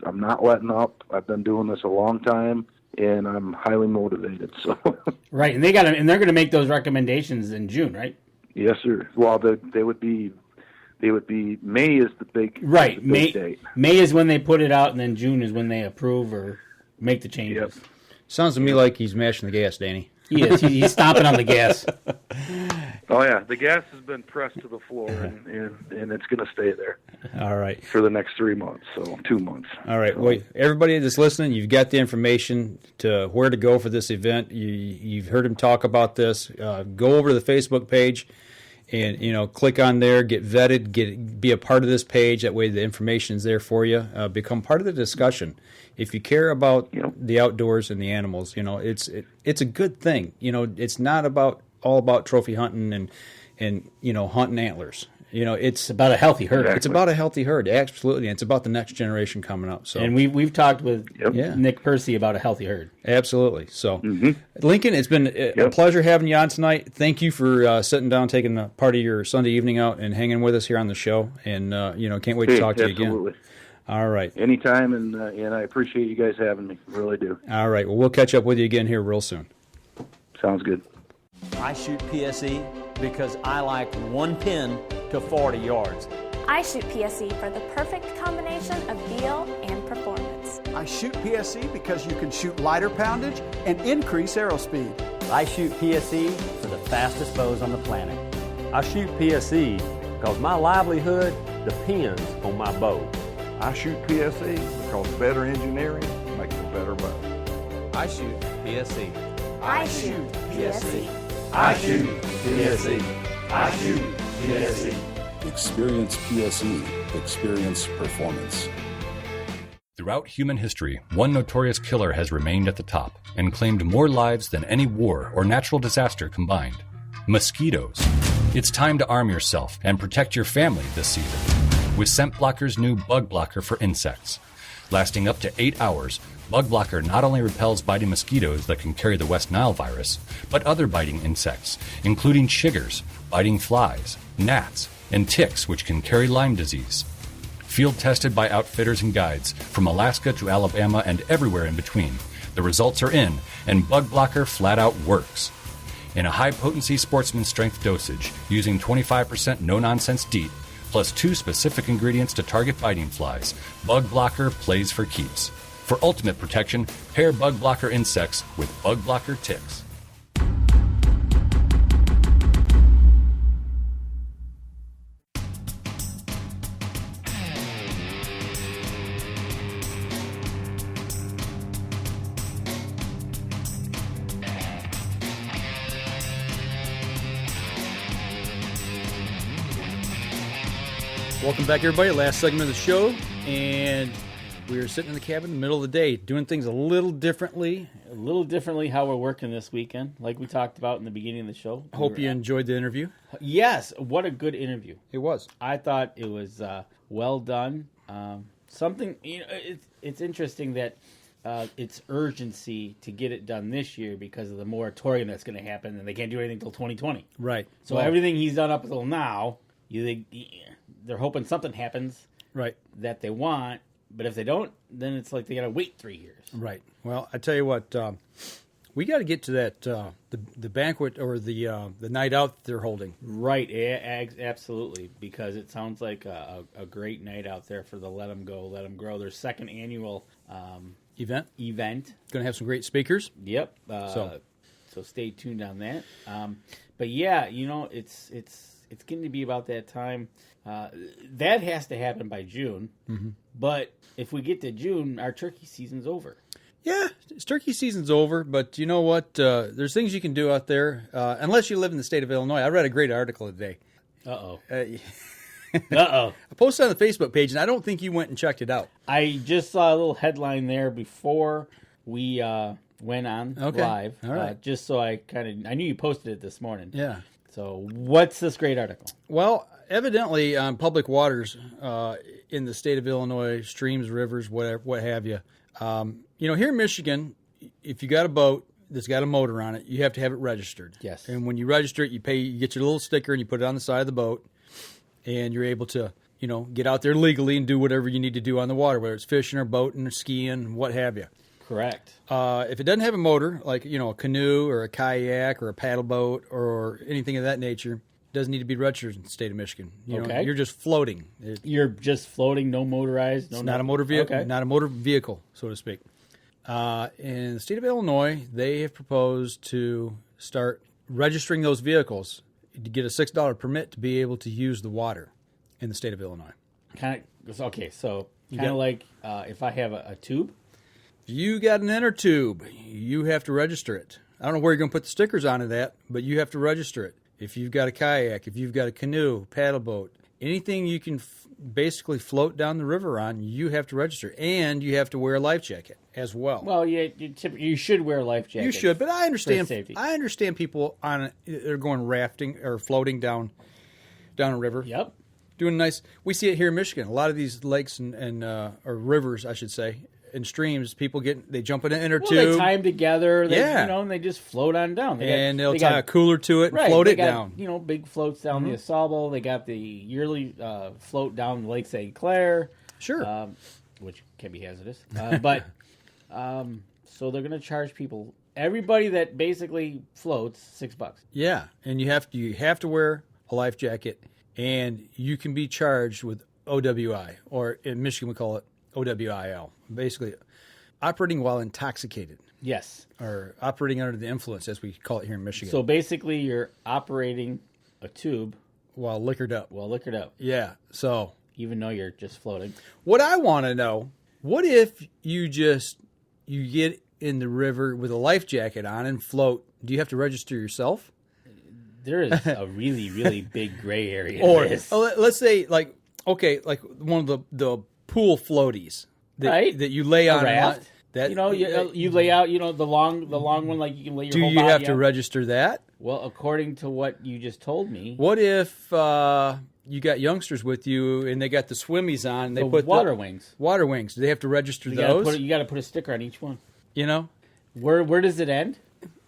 I'm not letting up. I've been doing this a long time, and I'm highly motivated. So right, and they're going to make those recommendations in June, right? Yes, sir. Well, they would be May is the big May date. May is when they put it out, and then June is when they approve or make the changes. Yep. Sounds to me like he's mashing the gas, Danny. He is. He's stomping on the gas. Oh yeah, the gas has been pressed to the floor, and it's going to stay there. All right. For the next 3 months, so 2 months. All right. Well, everybody that's listening, you've got the information to where to go for this event. You've heard him talk about this. Go over to the Facebook page, and click on there, get vetted, be a part of this page. That way, the information's there for you. Become part of the discussion. If you care about the outdoors and the animals, it's a good thing. It's not all about trophy hunting and hunting antlers. It's about a healthy herd. It's about a healthy herd, absolutely. And it's about the next generation coming up. So, and we've talked with Nick Percy about a healthy herd. Absolutely. So, Lincoln, it's been a pleasure having you on tonight. Thank you for sitting down, taking a part of your Sunday evening out, and hanging with us here on the show. And can't wait to talk to you again. Absolutely. All right. Anytime, and I appreciate you guys having me. Really do. All right. Well, we'll catch up with you again here real soon. Sounds good. I shoot PSE because I like one pin to 40 yards. I shoot PSE for the perfect combination of feel and performance. I shoot PSE because you can shoot lighter poundage and increase arrow speed. I shoot PSE for the fastest bows on the planet. I shoot PSE because my livelihood depends on my bow. I shoot PSE because better engineering makes a better bow. I shoot PSE. I shoot PSE. I shoot PSE. I shoot PSE. Experience PSE. Experience performance. Throughout human history, one notorious killer has remained at the top and claimed more lives than any war or natural disaster combined. Mosquitoes. It's time to arm yourself and protect your family this season. with Scent Blocker's new Bug Blocker for insects. Lasting up to 8 hours, Bug Blocker not only repels biting mosquitoes that can carry the West Nile virus, but other biting insects, including chiggers, biting flies, gnats, and ticks which can carry Lyme disease. Field tested by outfitters and guides from Alaska to Alabama and everywhere in between. The results are in, and Bug Blocker flat out works. In a high-potency sportsman strength dosage, using 25% no-nonsense DEET, plus 2 specific ingredients to target biting flies, Bug Blocker plays for keeps. For ultimate protection, pair Bug Blocker insects with Bug Blocker ticks. Welcome back, everybody. Last segment of the show, and we're sitting in the cabin in the middle of the day, doing things a little differently. How we're working this weekend, like we talked about in the beginning of the show. Hope you enjoyed the interview. Yes, what a good interview. It was. I thought it was well done. Something, it's interesting that it's urgency to get it done this year because of the moratorium that's going to happen, and they can't do anything until 2020. Right. So everything he's done up until now, they're hoping something happens right that they want, but if they don't, then it's like they got to wait 3 years. Right. Well, I tell you what, we got to get to that the banquet or the night out they're holding. Right. Absolutely, because it sounds like a great night out there for the Let 'Em Go, Let 'Em Grow. Their second annual event. Going to have some great speakers. Yep. So stay tuned on that. But yeah, it's getting to be about that time. That has to happen by June. Mm-hmm. But if we get to June, our turkey season's over. Yeah, turkey season's over, but you know what? There's things you can do out there, unless you live in the state of Illinois. I read a great article today. Uh-oh. I posted on the Facebook page, and I don't think you went and checked it out. I just saw a little headline there before we went on live. All right. Just so I knew you posted it this morning. Yeah. So what's this great article? Well, evidently on public waters in the state of Illinois, streams, rivers, whatever, what have you. Here in Michigan, if you got a boat that's got a motor on it, you have to have it registered. Yes. And when you register it, you get your little sticker and you put it on the side of the boat, and you're able to, get out there legally and do whatever you need to do on the water, whether it's fishing or boating or skiing, what have you. Correct. If it doesn't have a motor, like, a canoe or a kayak or a paddle boat or anything of that nature, it doesn't need to be registered in the state of Michigan. You're just floating. You're just floating, no motorized? It's not a motor vehicle, okay. Not a motor vehicle, so to speak. In the state of Illinois, they have proposed to start registering those vehicles to get a $6 permit to be able to use the water in the state of Illinois. Okay, so kind of like if I have a tube? You got an inner tube, you have to register it. I don't know where you're going to put the stickers onto that, but you have to register it. If you've got a kayak, if you've got a canoe, paddle boat, anything you can basically float down the river on, you have to register. And you have to wear a life jacket as well. Well, yeah, you should wear a life jacket. You should, but I understand. Safety. I understand people they're going rafting or floating down a river. Yep. Doing nice. We see it here in Michigan. A lot of these lakes and or rivers, I should say, and streams, people they jump in an inner tube. They tie them together. And they just float on down. They'll tie a cooler to it and float it down. Big floats down the Asable. They got the yearly float down Lake St. Clair. Sure. Which can be hazardous. So they're going to charge people, everybody that basically floats, $6. Yeah, and you have to wear a life jacket, and you can be charged with OWI, or in Michigan we call it OWIL, basically operating while intoxicated. Yes. Or operating under the influence, as we call it here in Michigan. So basically you're operating a tube while liquored up. Yeah. So even though you're just floating. What I want to know, what if you get in the river with a life jacket on and float? Do you have to register yourself? There is a really, really big gray area or in this. Let's say like one of the pool floaties that you lay on. Raft. You lay out, the long one, like you can lay your whole body out. Do you have out. to register that? Well, according to what you just told me, what if you got youngsters with you and they got the swimmies on? And they put water wings. Water wings. Do they have to register those? You got to put a sticker on each one. You know, where does it end?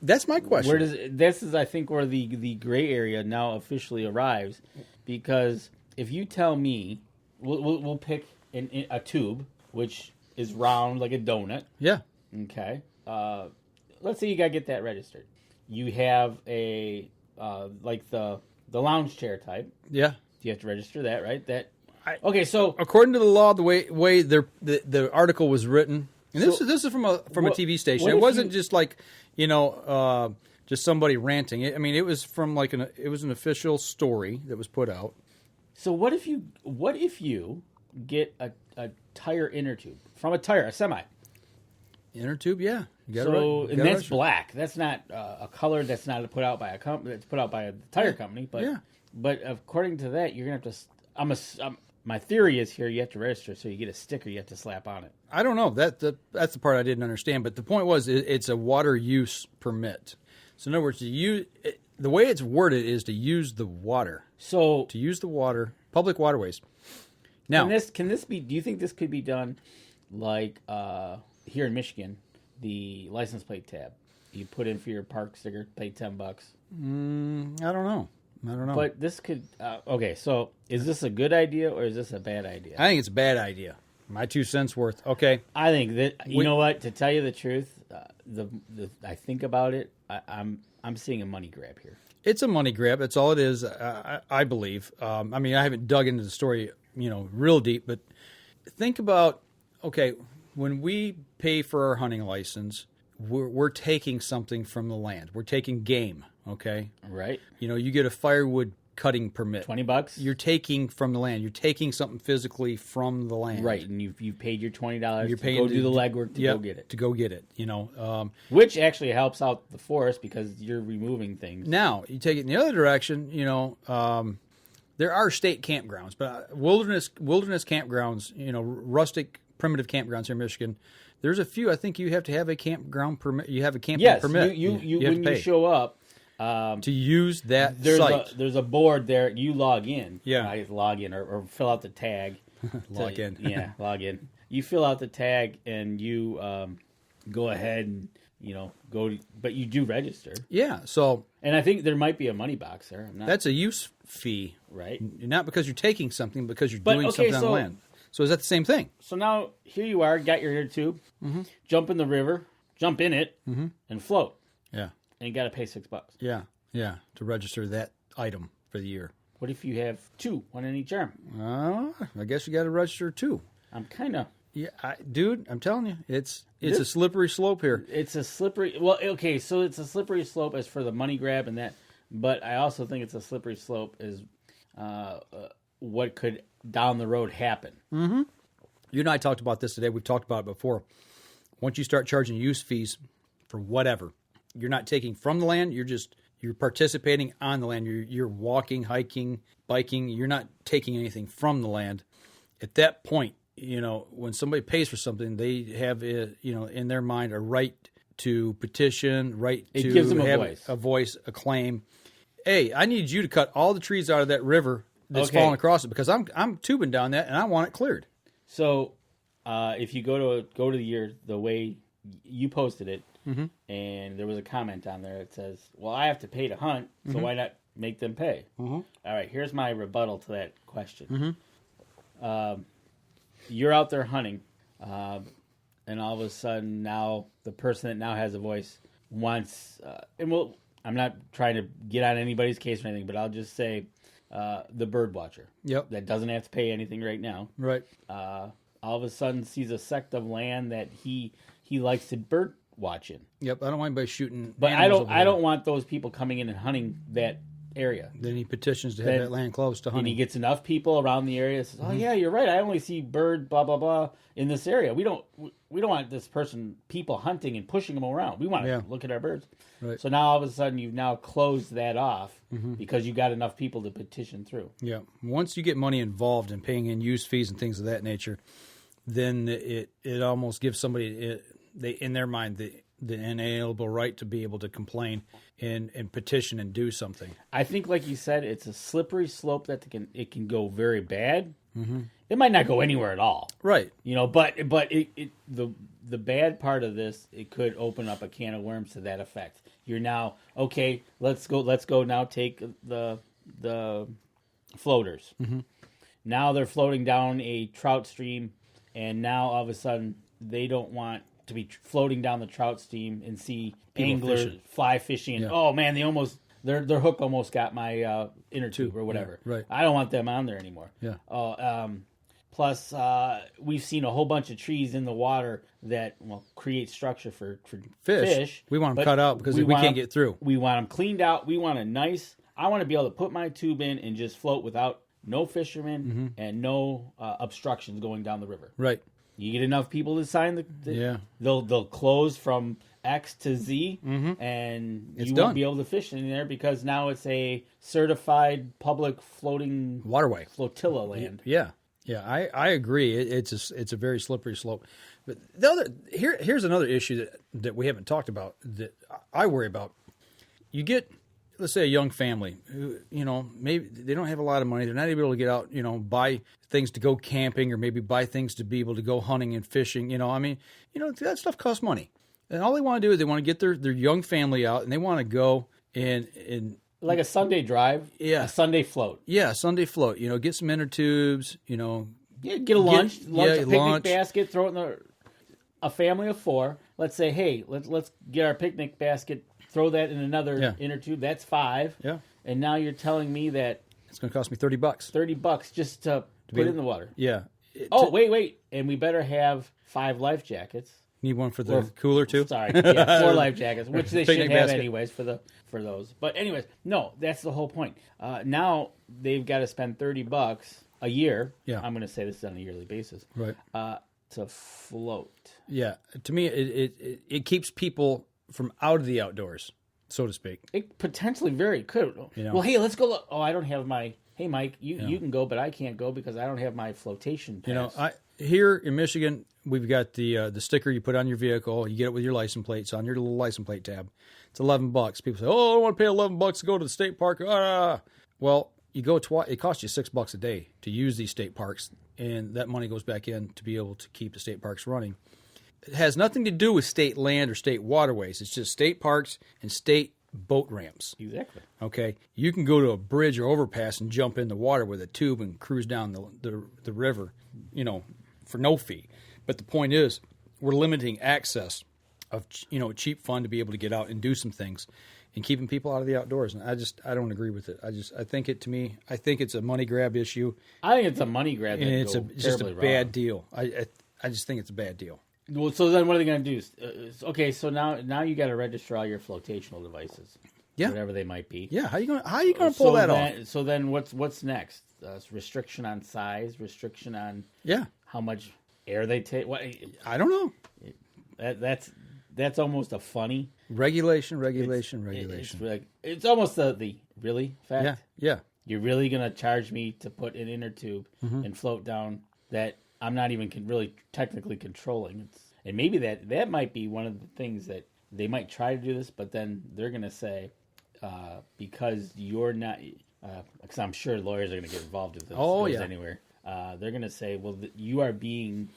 That's my question. This is, I think, where the gray area now officially arrives, because if you tell me, we'll pick a tube which is round like a donut. Yeah. Okay. Let's say you gotta get that registered. You have a like the lounge chair type. Yeah. You have to register that, right? Okay. So according to the law, the way the article was written, and this is from a TV station. It wasn't just like just somebody ranting. I mean, it was from it was an official story that was put out. So what if you get a tire inner tube from a semi? Inner tube, yeah. And that's black. That's not a color that's not put out by a company. That's put out by a tire company. But according to that, you're gonna have to. My theory is here you have to register, so you get a sticker you have to slap on it. I don't know. That's the part I didn't understand. But the point was, it's a water use permit. So in other words, the way it's worded is to use the water. So to use the water, public waterways. Now, can this be? Do you think this could be done like here in Michigan, the license plate tab? You put in for your park sticker, pay $10. I don't know. But this could. Okay, so is this a good idea or is this a bad idea? I think it's a bad idea. My 2 cents worth. Okay. I think that you know what. To tell you the truth, I think about it. I'm seeing a money grab here. It's a money grab. That's all it is. I believe. I mean, I haven't dug into the story, real deep, but think about, okay, when we pay for our hunting license, we're taking something from the land. We're taking game, okay? Right. You get a firewood cutting permit. $20. You're taking from the land. You're taking something physically from the land. Right, and you've paid your $20 to go do the legwork to go get it. To go get it, Which actually helps out the forest because you're removing things. Now, you take it in the other direction, there are state campgrounds, but wilderness campgrounds, rustic primitive campgrounds here in Michigan, there's a few. I think you have to have a campground permit. You have a camping permit. You when you show up to use that site. There's a board there. You log in. Yeah, I log in or fill out the tag. Log in. Yeah, log in. You fill out the tag and you go ahead and but you do register. Yeah. So, and I think there might be a money box there. That's a use fee, right? Not because you're taking something, because you're doing something on the land. So is that the same thing? So now here you are, got your inner tube, jump in the river, jump in it, and float. Yeah. And you got to pay $6. Yeah, to register that item for the year. What if you have two, one in each arm? I guess you got to register two. I'm kind of. Yeah, dude, I'm telling you, it's a slippery slope here. It's a slippery. Well, okay, so it's a slippery slope as for the money grab and that, but I also think it's a slippery slope as what could down the road happen. Mm-hmm. You and I talked about this today. We've talked about it before. Once you start charging use fees for whatever, you're not taking from the land. You're participating on the land. You're walking, hiking, biking. You're not taking anything from the land. At that point, when somebody pays for something, they have in their mind a right to petition, it gives them a voice, a claim. Hey, I need you to cut all the trees out of that river that's falling across it because I'm tubing down that and I want it cleared. So, if you go to the way you posted it, and there was a comment on there that says, "Well, I have to pay to hunt, so why not make them pay?" All right, here's my rebuttal to that question. You're out there hunting, and all of a sudden now the person that now has a voice wants, I'm not trying to get on anybody's case or anything, but I'll just say the bird watcher. Yep. That doesn't have to pay anything right now. Right. All of a sudden sees a sect of land that he likes to bird watch in. Yep. I don't want anybody shooting. But I don't want those people coming in and hunting that area. Then he petitions to have that land closed to hunting. And he gets enough people around the area that says, "Oh yeah, you're right. I only see bird blah blah blah in this area. We don't want this people hunting and pushing them around. We want to look at our birds." Right. So now all of a sudden you've now closed that off because you got enough people to petition through. Yeah. Once you get money involved in paying in use fees and things of that nature, then it almost gives somebody in their mind the inalienable right to be able to complain and petition and do something. I think, like you said, it's a slippery slope that it can go very bad. Mm-hmm. It might not go anywhere at all, right? But the bad part of this, it could open up a can of worms to that effect. You're now okay. Let's go now. Take the floaters. Mm-hmm. Now they're floating down a trout stream, and now all of a sudden they don't want to be floating down the trout stream and see people anglers fishing. Fly fishing. And, oh man, their hook almost got my inner tube or whatever. Yeah, right. I don't want them on there anymore. Yeah. Plus, we've seen a whole bunch of trees in the water that create structure for fish. We want them cut out because we can't get through. We want them cleaned out. We want I want to be able to put my tube in and just float without no fishermen and no obstructions going down the river. Right. You get enough people to sign they'll close from X to Z, and you won't be able to fish in there because now it's a certified public floating waterway flotilla land. Yeah, I agree. It's a very slippery slope. But here's another issue that we haven't talked about that I worry about. You get, let's say, a young family who, maybe they don't have a lot of money. They're not able to get out, buy things to go camping or maybe buy things to be able to go hunting and fishing. That stuff costs money. And all they want to do is they want to get their young family out and they want to go and like a Sunday drive, a Sunday float. Yeah, a Sunday float. Get some inner tubes, get a lunch, a picnic basket, throw it in a family of 4. Let's say, hey, let's get our picnic basket, throw that in another inner tube. That's 5. Yeah. And now you're telling me that it's going to cost me $30. $30 just to put it in the water. Yeah. Wait. And we better have 5 life jackets. Need one for the cooler too? Sorry. Yeah, 4 life jackets, which they should have anyways for those. But anyways, no, that's the whole point. Now they've got to spend $30 a year. Yeah. I'm going to say this is on a yearly basis. Right. To float. Yeah. To me, it keeps people from out of the outdoors, so to speak. It potentially very could. Well, hey, let's go. I don't have my. Hey, Mike, you can go, but I can't go because I don't have my flotation pass. Here in Michigan, we've got the sticker you put on your vehicle. You get it with your license plate. It's on your little license plate tab. It's $11. People say, "Oh, I don't want to pay $11 to go to the state park." Well, you go twice. It costs you $6 a day to use these state parks, and that money goes back in to be able to keep the state parks running. It has nothing to do with state land or state waterways. It's just state parks and state boat ramps. Exactly. Okay. You can go to a bridge or overpass and jump in the water with a tube and cruise down the river, for no fee. But the point is, we're limiting access of cheap fun to be able to get out and do some things, and keeping people out of the outdoors. And I don't agree with it. I think it's a money grab issue. I think it's a money grab, and it's just a bad deal. I just think it's a bad deal. Well, so then what are they going to do? Okay, so now you got to register all your flotational devices, whatever they might be. Yeah, how you going to pull that off? So then what's next? Restriction on size, restriction on how much air they take. What I don't know. That's almost a funny regulation. It's almost the really fact. Yeah. You're really going to charge me to put an inner tube and float down that I'm not even really technically controlling. And maybe that might be one of the things that they might try to do this, but then they're going to say, because you're not, because I'm sure lawyers are going to get involved if this goes anywhere. They're going to say, well, you are being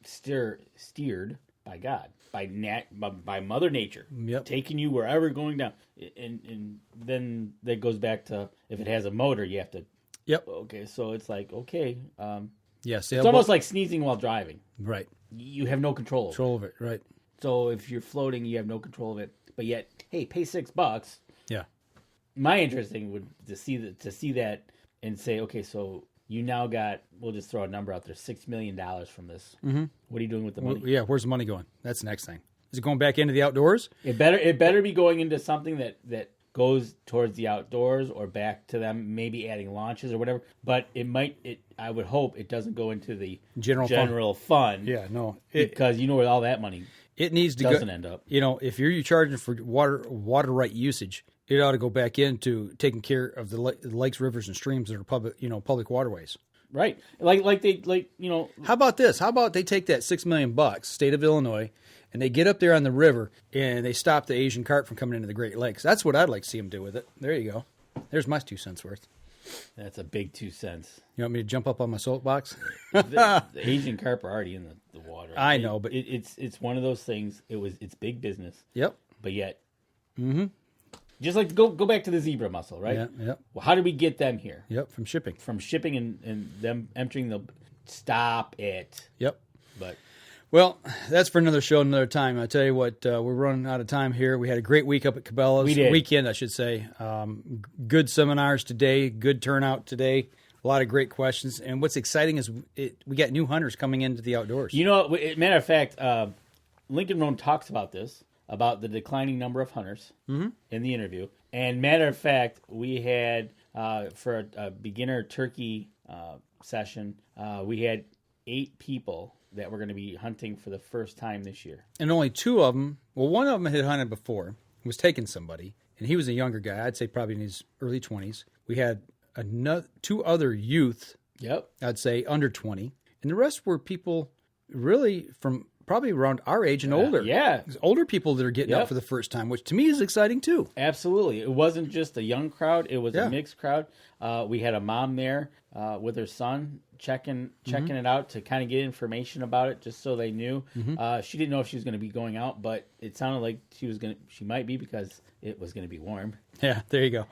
steered by God, by Mother Nature, taking you wherever going down. And then that goes back to, if it has a motor, you have to. Yep. Okay, so it's like, okay. Yes. It's almost like sneezing while driving. Right. You have no control of it. Right. So if you're floating, you have no control of it. But yet, hey, pay $6. Yeah. My interesting would to see that and say, okay, so you now got, we'll just throw a number out there, $6 million from this. Mm-hmm. What are you doing with the money? Well, where's the money going? That's the next thing. Is it going back into the outdoors? It better be going into something that goes towards the outdoors or back to them, maybe adding launches or whatever. But I would hope it doesn't go into the general fund. Yeah, no. Because you know where all that money doesn't end up. If you're charging for water right usage, it ought to go back into taking care of the lakes, rivers, and streams that are public waterways. Right. How about this? How about they take that $6 million, state of Illinois, and they get up there on the river and they stop the Asian carp from coming into the Great Lakes? That's what I'd like to see them do with it. There you go. There's my 2 cents worth. That's a big 2 cents. You want me to jump up on my soapbox? the Asian carp are already in the water. I know, but it's one of those things. It's big business. Yep. But yet, just like go back to the zebra mussel, right? Yeah. Yep. Well, how did we get them here? Yep. From shipping and them entering the stop it. Yep. But. Well, that's for another show, another time. I tell you what, we're running out of time here. We had a great week up at Cabela's. We did. Weekend, I should say. Good seminars today, good turnout today. A lot of great questions. And what's exciting is we got new hunters coming into the outdoors. You know, matter of fact, Lincoln Rohn talks about this, about the declining number of hunters in the interview. And matter of fact, we had, for a beginner turkey session, we had 8 people that were going to be hunting for the first time this year. And only 2 of them, well, one of them had hunted before, was taking somebody, and he was a younger guy, I'd say probably in his early 20s. We had 2 other youth, I'd say under 20, and the rest were people really from probably around our age and older. Yeah. Older people that are getting out for the first time, which to me is exciting too. Absolutely. It wasn't just a young crowd, it was a mixed crowd. We had a mom there with her son checking it out to kind of get information about it, just so they knew. She didn't know if she was going to be going out, but it sounded like she might be, because it was going to be warm. Yeah, there you go.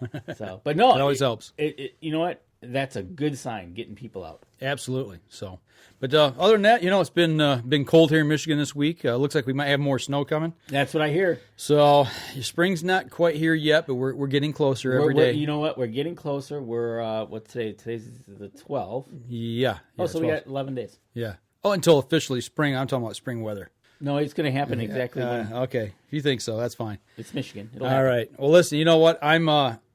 But no, it always helps. You know what? That's a good sign, getting people out. Absolutely. So, but other than that, it's been cold here in Michigan this week. Looks like we might have more snow coming. That's what I hear. So spring's not quite here yet, but we're getting closer every day. You know what? We're getting closer. We're what's today? Today's the 12th. Yeah. Oh, so 12. We got 11 days. Yeah. Oh, until officially spring. I'm talking about spring weather. No, it's going to happen exactly when. Okay, if you think so, that's fine. It's Michigan. All right. Well, listen. You know what?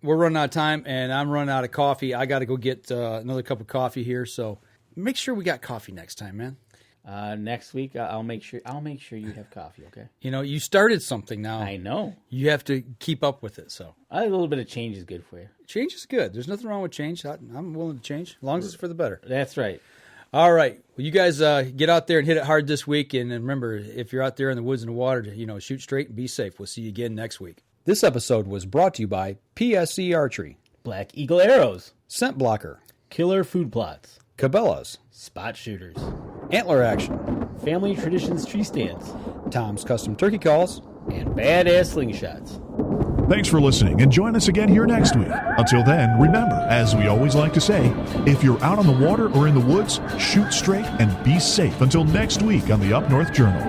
We're running out of time, and I'm running out of coffee. I got to go get another cup of coffee here. So make sure we got coffee next time, man. Next week, I'll make sure you have coffee. Okay. You started something now. I know. You have to keep up with it. So a little bit of change is good for you. Change is good. There's nothing wrong with change. I'm willing to change as long as it's for the better. That's right. All right. Well, you guys get out there and hit it hard this week. And remember, if you're out there in the woods and the water, shoot straight and be safe. We'll see you again next week. This episode was brought to you by PSC Archery, Black Eagle Arrows, Scent Blocker, Killer Food Plots, Cabela's, Spot Shooters, Antler Action, Family Traditions Tree Stands, Tom's Custom Turkey Calls, and Badass Slingshots. Thanks for listening, and join us again here next week. Until then, remember, as we always like to say, if you're out on the water or in the woods, shoot straight and be safe. Until next week on the Up North Journal.